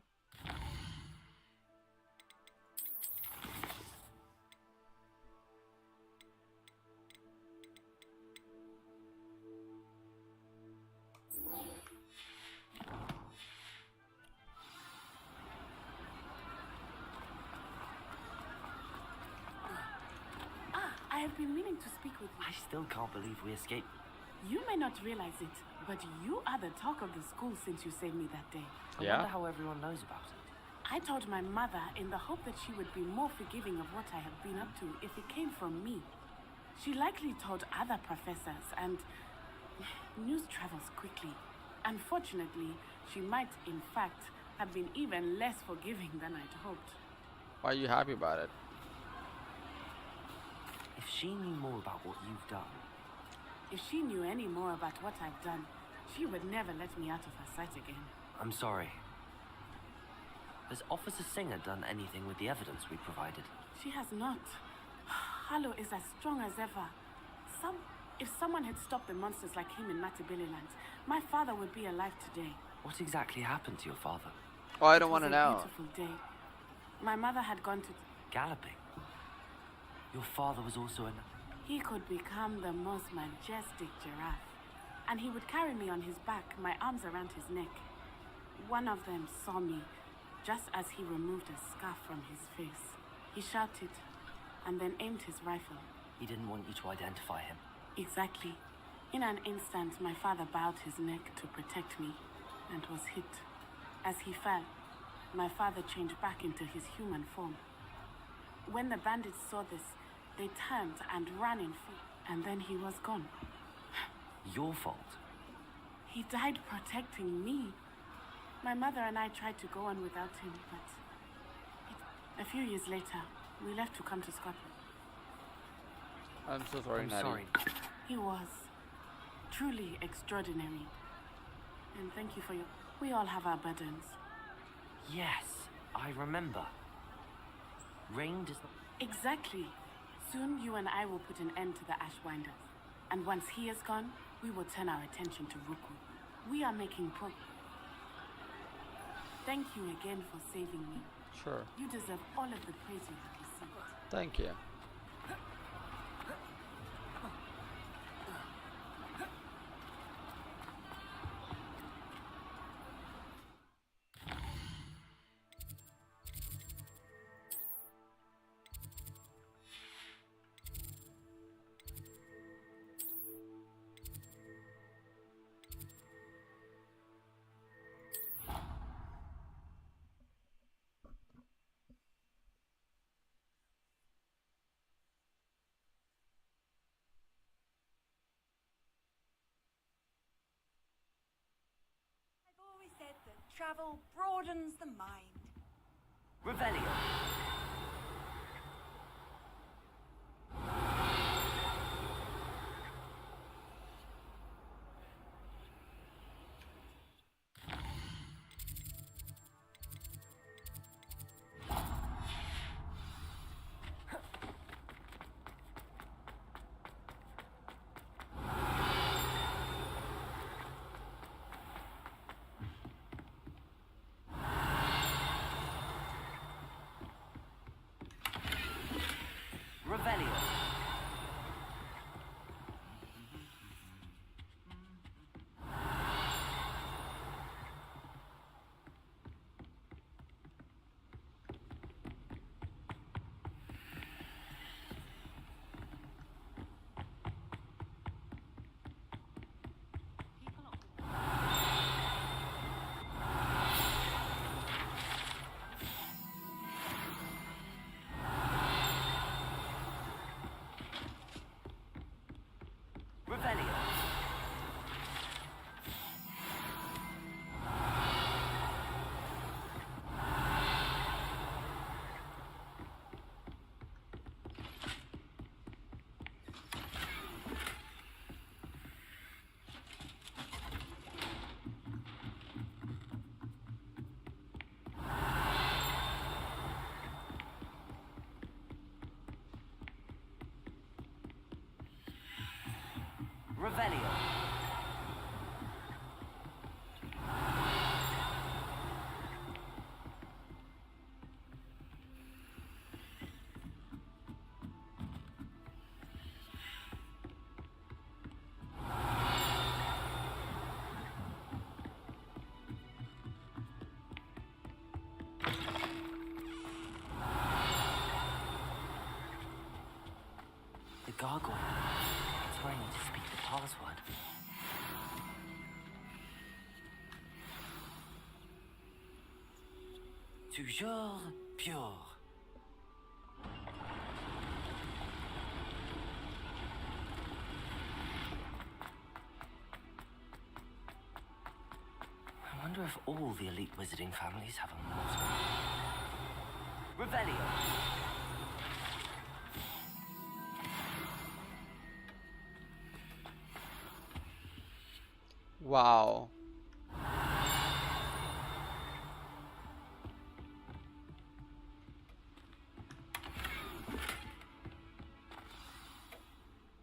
I have been meaning to speak with you. I still can't believe we escaped. You may not realize it, but you are the talk of the school since you saved me that day. I wonder how everyone knows about it. I told my mother in the hope that she would be more forgiving of what I have been up to if it came from me. She likely told other professors, and news travels quickly. Unfortunately, she might, in fact, have been even less forgiving than I'd hoped. Why are you happy about it? If she knew more about what you've done... If she knew any more about what I've done, she would never let me out of her sight again. I'm sorry. Has Officer Singer done anything with the evidence we provided? She has not. Harlow is as strong as ever. If someone had stopped the monsters like him in Matabeleland, my father would be alive today. What exactly happened to your father? Oh, I don't want to It was a know. beautiful day. My mother had gone to... Galloping? Your father was also in... He could become the most majestic giraffe. And he would carry me on his back, my arms around his neck. One of them saw me, just as he removed a scarf from his face. He shouted, and then aimed his rifle. He didn't want you to identify him. Exactly. In an instant, my father bowed his neck to protect me, and was hit. As he fell, my father changed back into his human form. When the bandits saw this, they turned and ran in fear, and then he was gone. Your fault? He died protecting me. My mother and I tried to go on without him, but a few years later, we left to come to Scotland. I'm so sorry, Natty. Sorry. He was truly extraordinary. And thank you for your... We all have our burdens. Yes, I remember. Rain does not... Exactly. Soon you and I will put an end to the Ashwinders. And once he is gone, we will turn our attention to Ruku. We are making progress. Thank you again for saving me. Sure. You deserve all of the praise you have received. Thank you. travel broadens the mind. Revelio. Revelio. Revelio. Revelio. The gargoyle. That's where I need to speak the password. Toujours pure. I wonder if all the elite wizarding families have a motto. Revelio. Wow.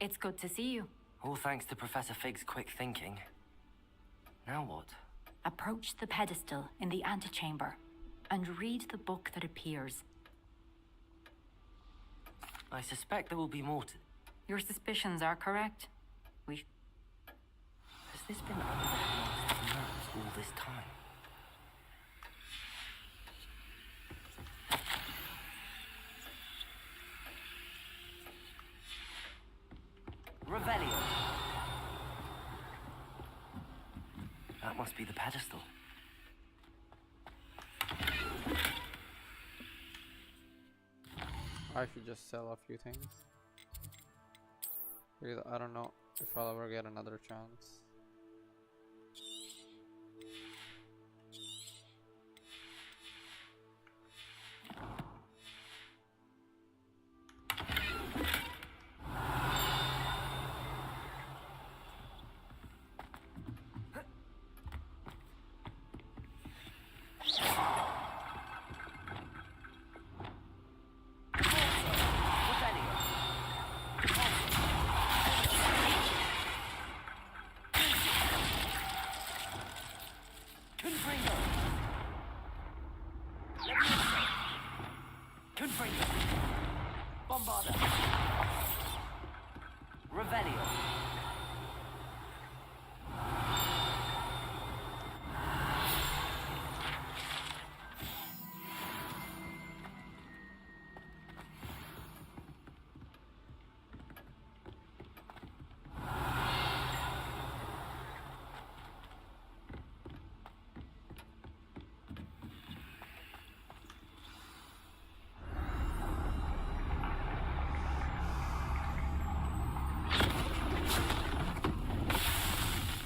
It's good to see you. All thanks to Professor Fig's quick thinking. Now what? Approach the pedestal in the antechamber and read the book that appears. I suspect there will be more to... Your suspicions are correct. Has this been under the headmaster's nose all this time? Revelio. That must be the pedestal. I should just sell a few things. Because I don't know if I'll ever get another chance. Bombarda. Revelio.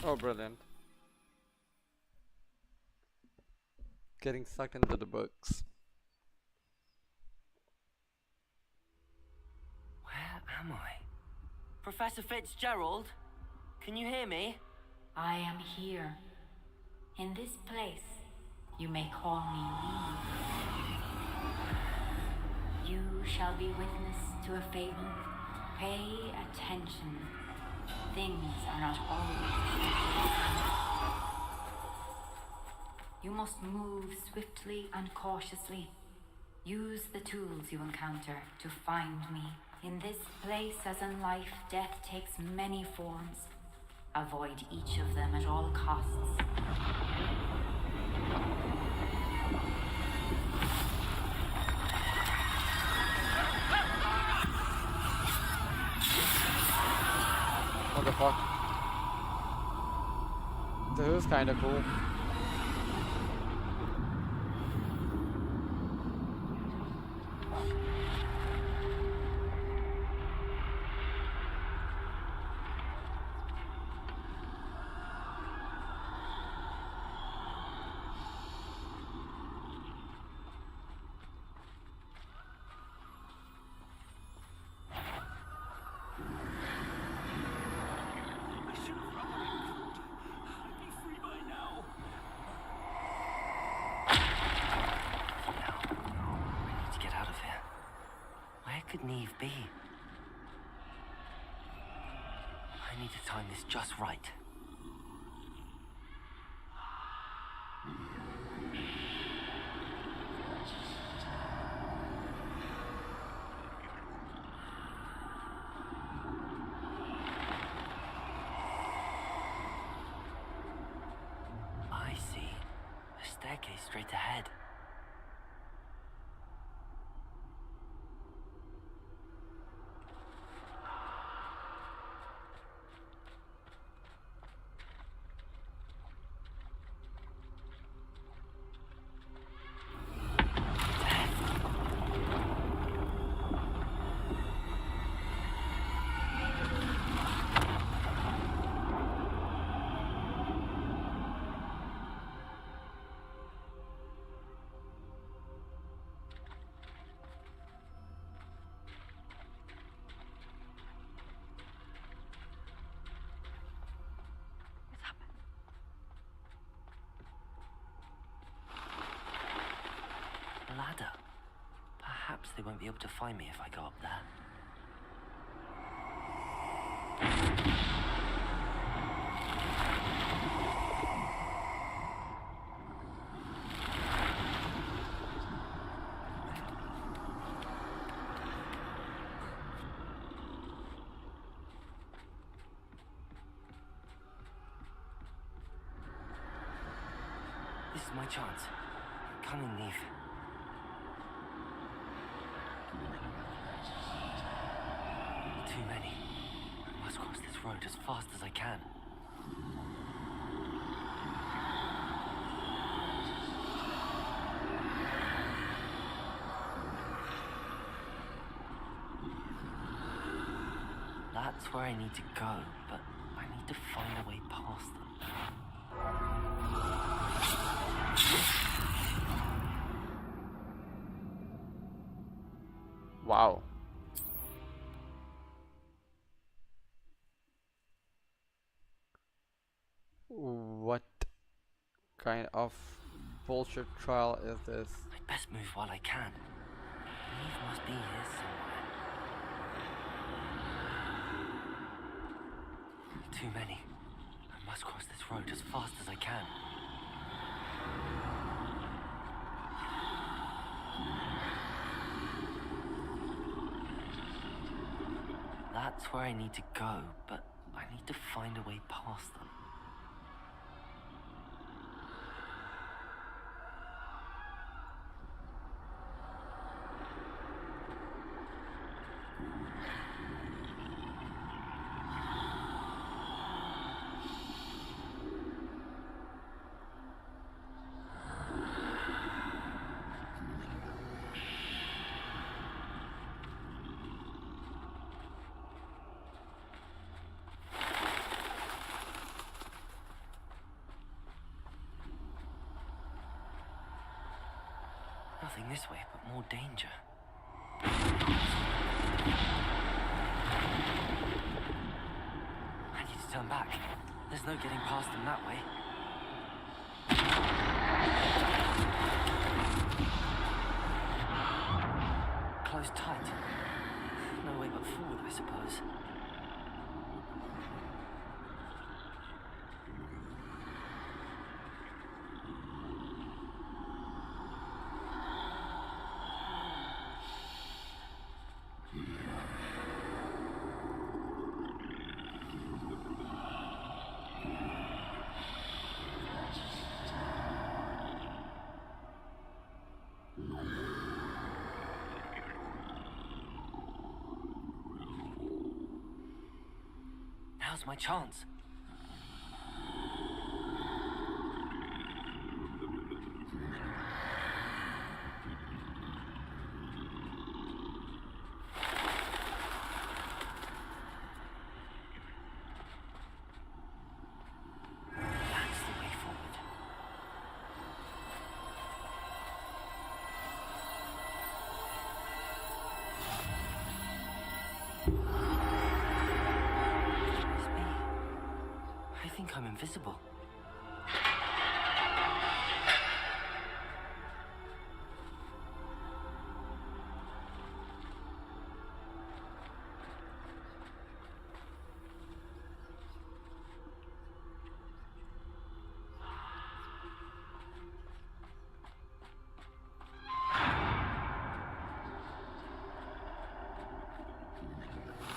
Oh, brilliant. getting sucked into the books. Where am I? Professor Fitzgerald? Can you hear me? I am here. In this place, you may call me Eve. You shall be witness to a fable. Pay attention. Things are not always. You must move swiftly and cautiously. Use the tools you encounter to find me. In this place, as in life, death takes many forms. Avoid each of them at all costs. What the fuck? This is kinda cool. Could Neve be? I need to time this just right. I see. A staircase straight ahead. Ladder. Perhaps they won't be able to find me if I go up there. This is my chance. Come in, Neve. Too many. I must cross this road as fast as I can. That's where I need to go, but I need to find a way past them. Wow. What kind of bullshit trial is this? I'd best move while I can. Neve must be here somewhere. Too many. I must cross this road as fast as I can. That's where I need to go, but I need to find a way past them. Nothing this way but more danger. I need to turn back. There's no getting past them that way. Closed tight. No way but forward, I suppose. Now's my chance. That's the way forward. I think I'm invisible.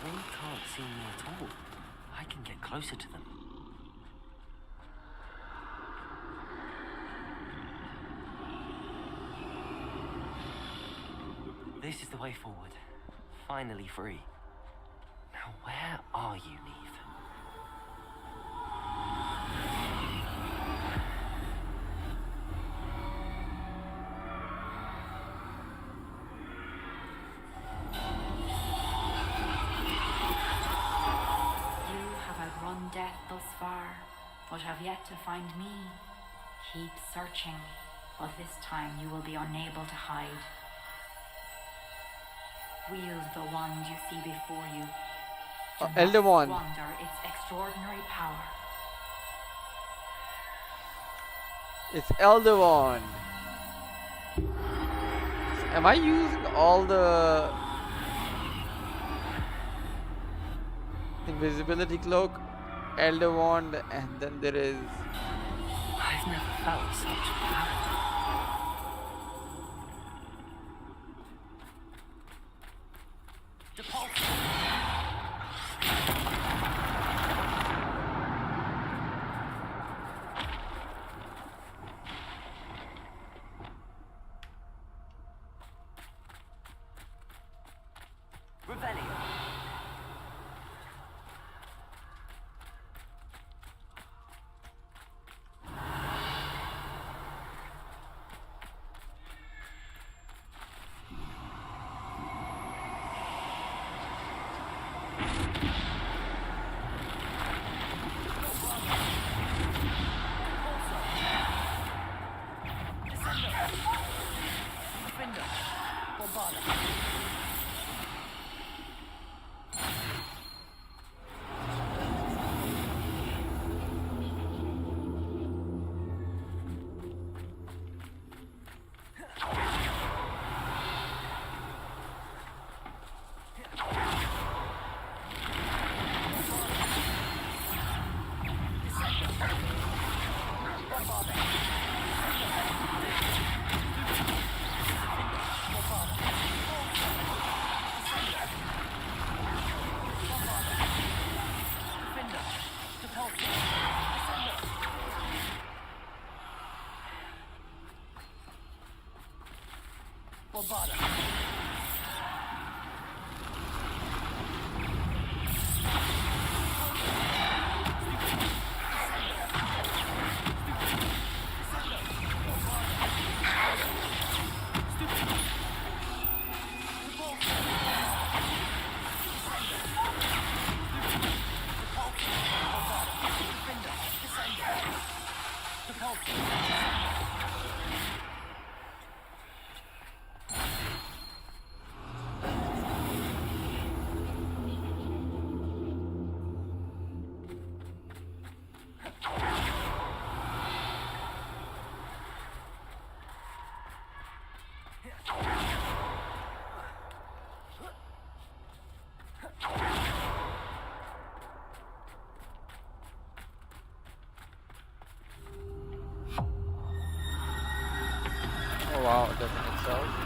They can't see me at all. I can get closer to them. This is the way forward. Finally free. Now where are you, Neve? You have outrun death thus far, but have yet to find me. Keep searching, but this time you will be unable to hide. Wield the wand you see before you. You Elder must Wand. squander its extraordinary power. It's Elder Wand. Am I using all the invisibility cloak, Elder Wand, and then there is... I've never felt such power. wow, the thing itself.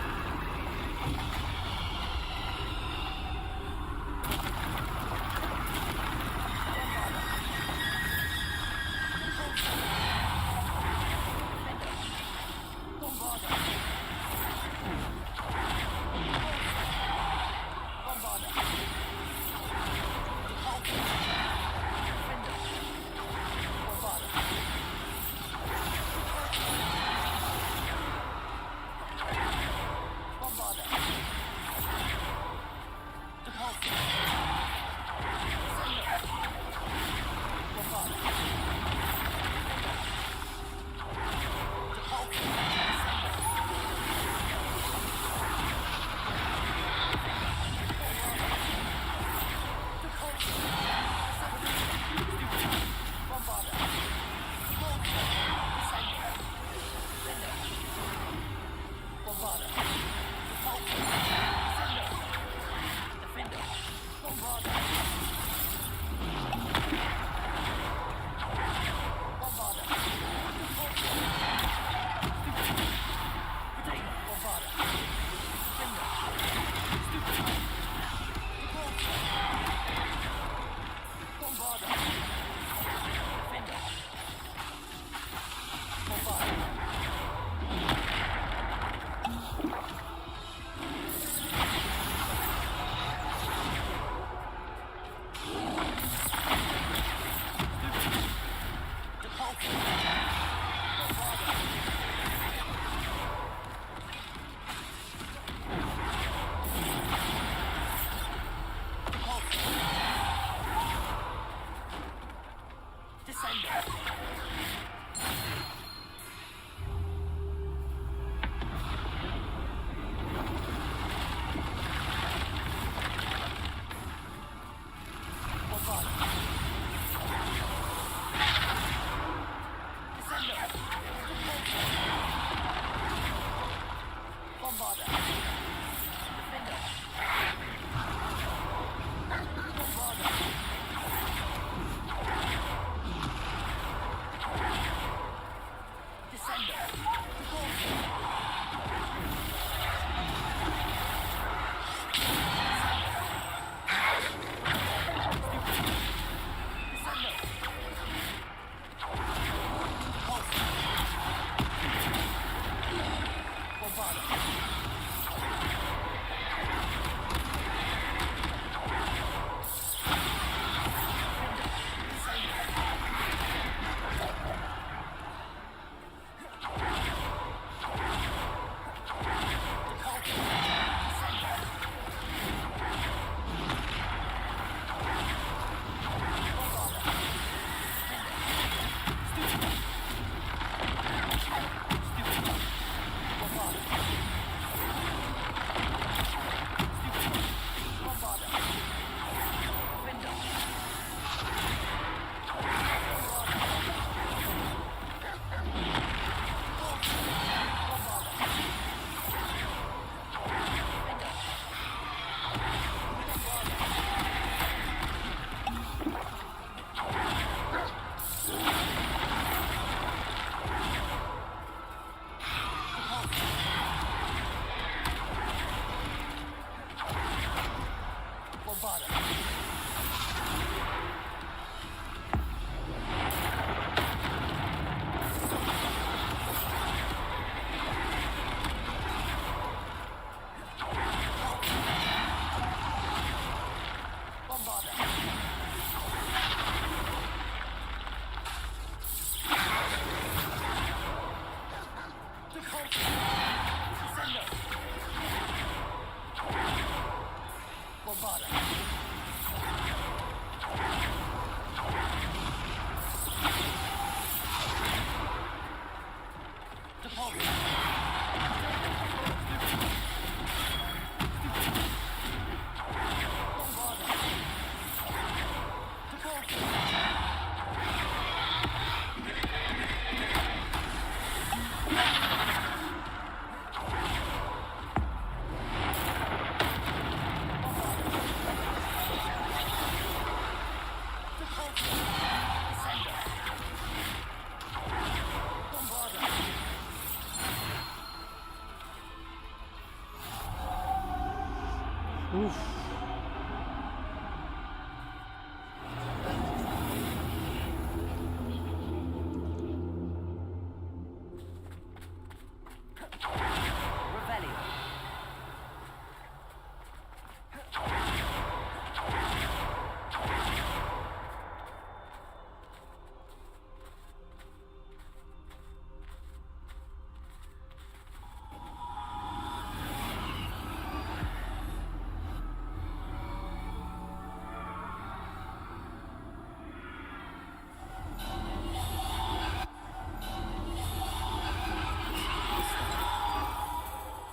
Oof.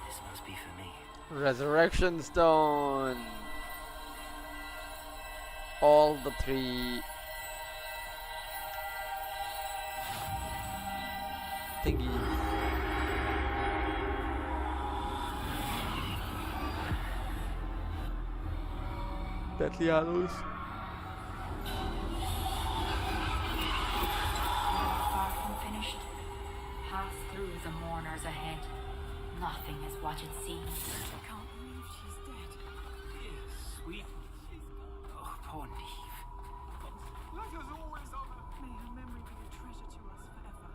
This must be for me. Resurrection stone. All the three thingies. Deathly Hallows. Far from finished. Pass through the mourners ahead. Nothing is what it seems. I can't believe she's dead. Dear sweet. Oh, poor Neve. Let us always honor. May her memory be a treasure to us forever.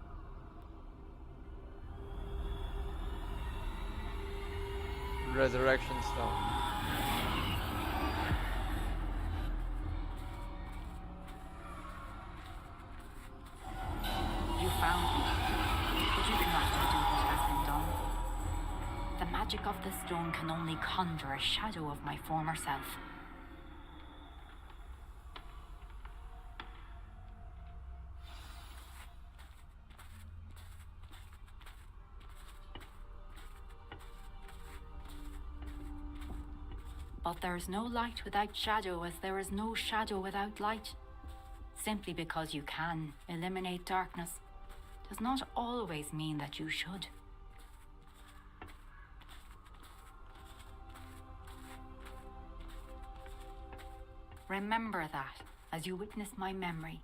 Resurrection stone. You found me, but you cannot undo what has been done. The magic of the stone can only conjure a shadow of my former self. But there is no light without shadow, as there is no shadow without light. Simply because you can eliminate darkness does not always mean that you should. Remember that as you witness my memory.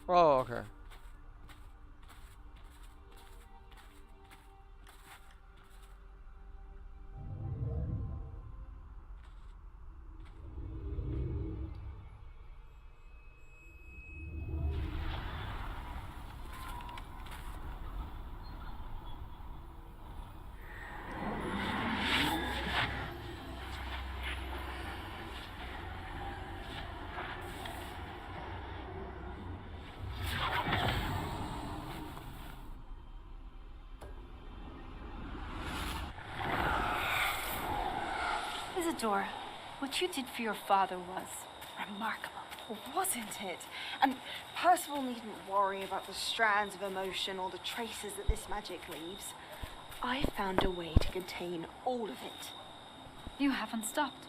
Oh, okay. Isadora, what you did for your father was remarkable. Wasn't it? And Percival needn't worry about the strands of emotion or the traces that this magic leaves. I found a way to contain all of it. You haven't stopped.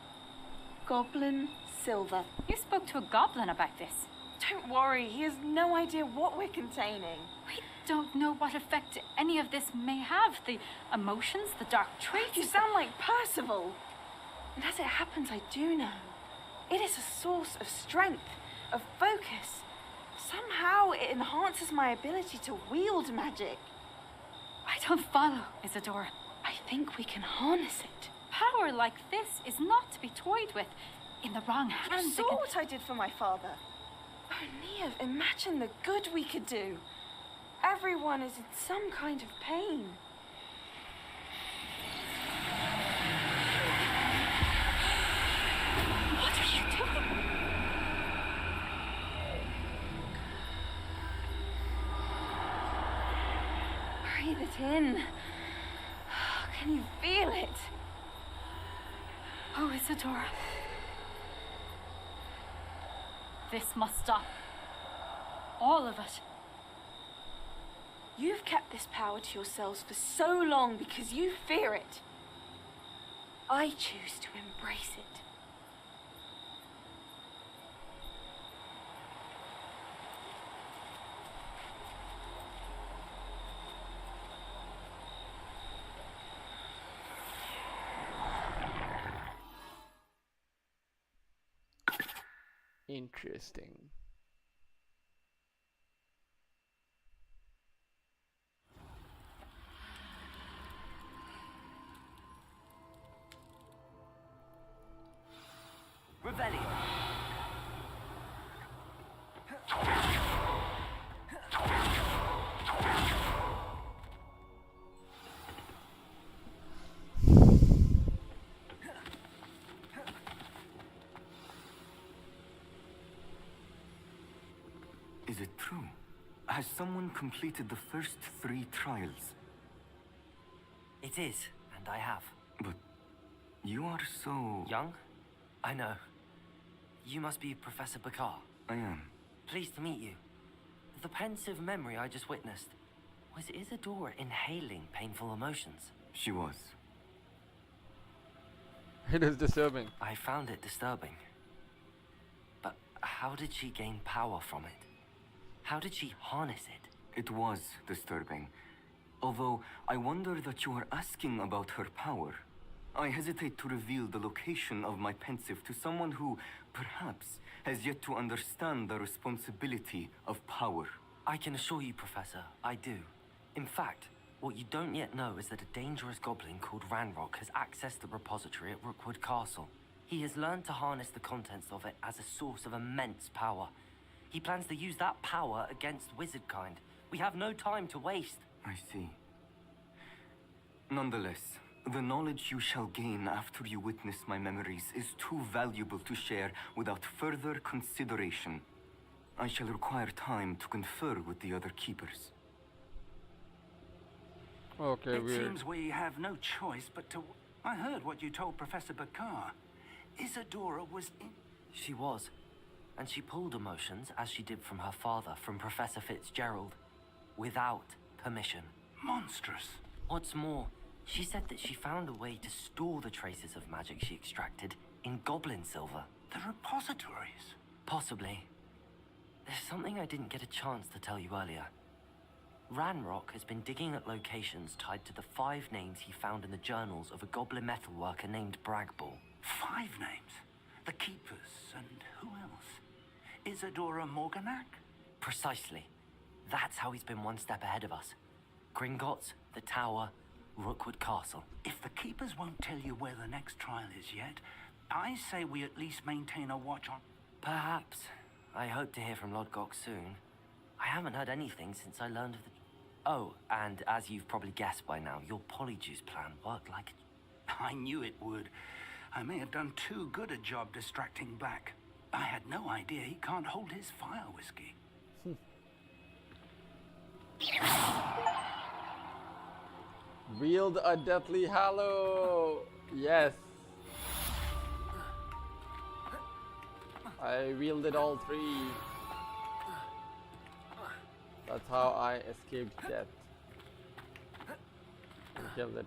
Goblin Silver. You spoke to a goblin about this. Don't worry, he has no idea what we're containing. We don't know what effect any of this may have. The emotions, the dark traits. You sound like Percival. And as it happens, I do know. It is a source of strength, of focus. Somehow it enhances my ability to wield magic. I don't follow, Isadora. I think we can harness it. Power like this is not to be toyed with. In the wrong hands. You saw what I did for my father. Oh, Neve, imagine the good we could do. Everyone is in some kind of pain. What are you doing? Breathe it in. Can you feel it? Oh, Isadora. This must stop. All of it. You've kept this power to yourselves for so long because you fear it. I choose to embrace it. Interesting. Is it true? Has someone completed the first 3 trials? It is, and I have. But you are so... Young? I know. You must be Professor Bakar. I am. Pleased to meet you. The pensive memory I just witnessed. Was Isadora inhaling painful emotions? She was. It is disturbing. I found it disturbing. But how did she gain power from it? How did she harness it? It was disturbing. Although I wonder that you are asking about her power. I hesitate to reveal the location of my pensive to someone who, perhaps, has yet to understand the responsibility of power. I can assure you, Professor, I do. In fact, what you don't yet know is that a dangerous goblin called Ranrock has accessed the repository at Rookwood Castle. He has learned to harness the contents of it as a source of immense power. He plans to use that power against wizardkind. We have no time to waste. I see. Nonetheless, the knowledge you shall gain after you witness my memories is too valuable to share without further consideration. I shall require time to confer with the other keepers. Okay, it seems we have no choice but to... I heard what you told Professor Bakar. Isadora was in... She was. And she pulled emotions, as she did from her father, from Professor Fitzgerald, without permission. Monstrous. What's more, she said that she found a way to store the traces of magic she extracted in goblin silver. The repositories? Possibly. There's something I didn't get a chance to tell you earlier. Ranrock has been digging at locations tied to the 5 names he found in the journals of a goblin metalworker named Bragball. 5 names? The Keepers, and who else? Isadora Morganac? Precisely. That's how he's been one step ahead of us. Gringotts, the Tower, Rookwood Castle. If the Keepers won't tell you where the next trial is yet, I say we at least maintain a watch on... Perhaps. I hope to hear from Lodgok soon. I haven't heard anything since I learned of the... Oh, and as you've probably guessed by now, your polyjuice plan worked like... I knew it would. I may have done too good a job distracting Black. I had no idea he can't hold his fire whiskey. Wield a deathly hallow! Yes! I wielded all 3. That's how I escaped death. And killed it.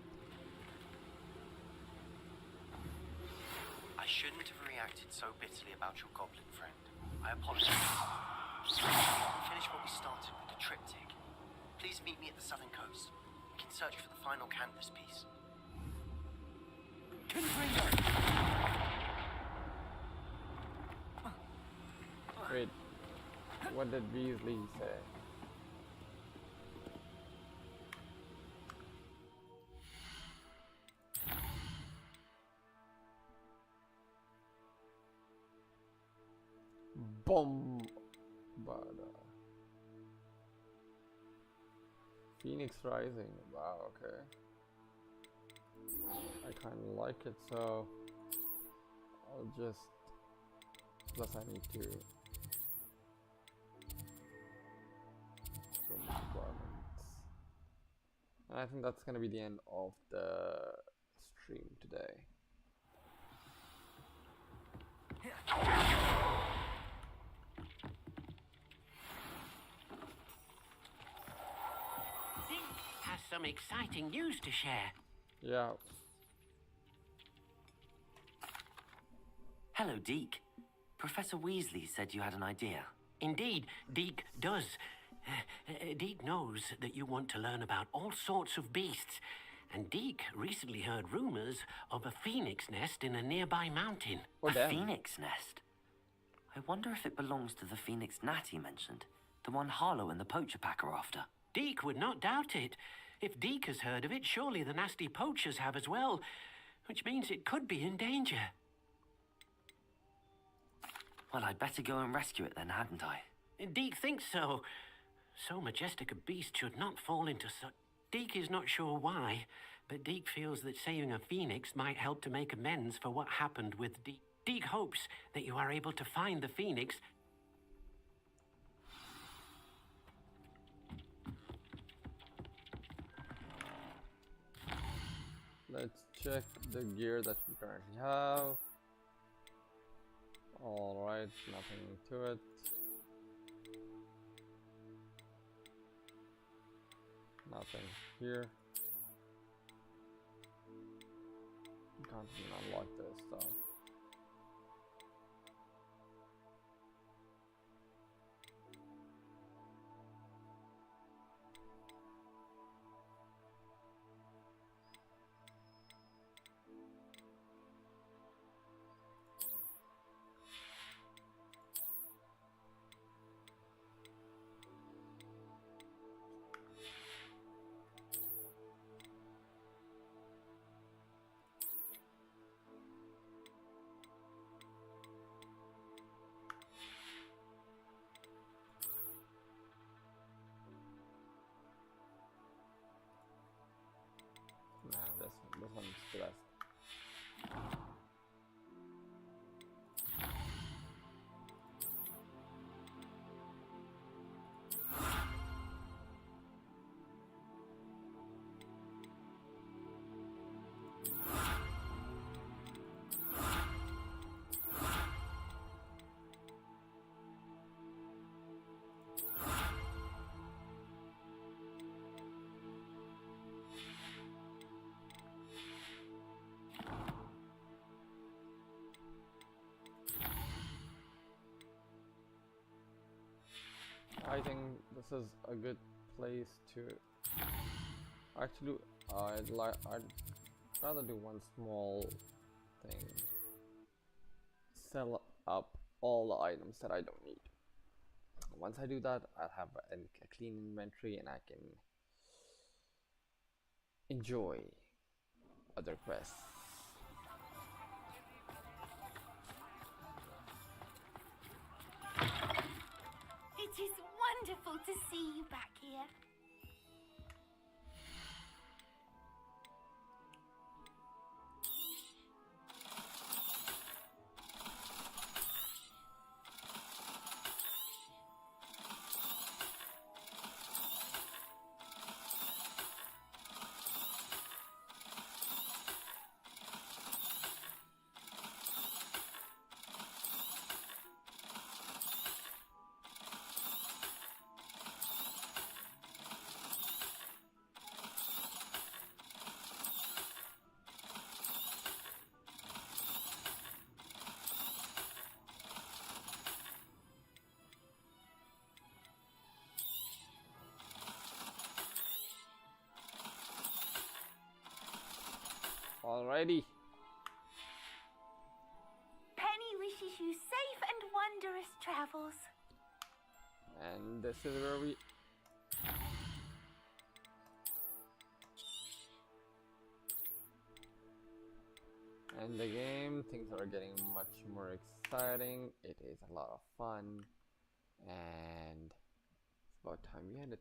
I shouldn't have reacted so bitterly about your goblin friend. I apologize. Finish what we started with the triptych. Please meet me at the southern coast. We can search for the final canvas piece. Wait, what did Weasley say? Bombada. Phoenix Rising. Wow, okay. I kind of like it, so I'll just... Plus I need to... Some requirements. And I think that's gonna be the end of the stream today. Has some exciting news to share. Yeah. Hello, Deke. Professor Weasley said you had an idea. Indeed, Deke does. Deke knows that you want to learn about all sorts of beasts, and Deke recently heard rumors of a phoenix nest in a nearby mountain. A phoenix nest? I wonder if it belongs to the phoenix gnat he mentioned, the one Harlow and the poacher pack are after. Deke would not doubt it. If Deke has heard of it, surely the nasty poachers have as well, which means it could be in danger. Well, I'd better go and rescue it then, hadn't I? Deke thinks so. So majestic a beast should not fall into such... Deke is not sure why, but Deke feels that saving a phoenix might help to make amends for what happened with Deke. Deke hopes that you are able to find the phoenix check the gear that we currently have. Alright, nothing to it. Nothing here. Can't even unlock this stuff. Nah, this one's the best. I think this is a good place to actually I'd rather do one small thing. Sell up all the items that I don't need. Once I do that, I'll have a clean inventory and I can enjoy other quests. It is wonderful to see you back here. Alrighty. Penny wishes you safe and wondrous travels. And this is where we end the game. Things are getting much more exciting. It is a lot of fun, and it's about time we end it.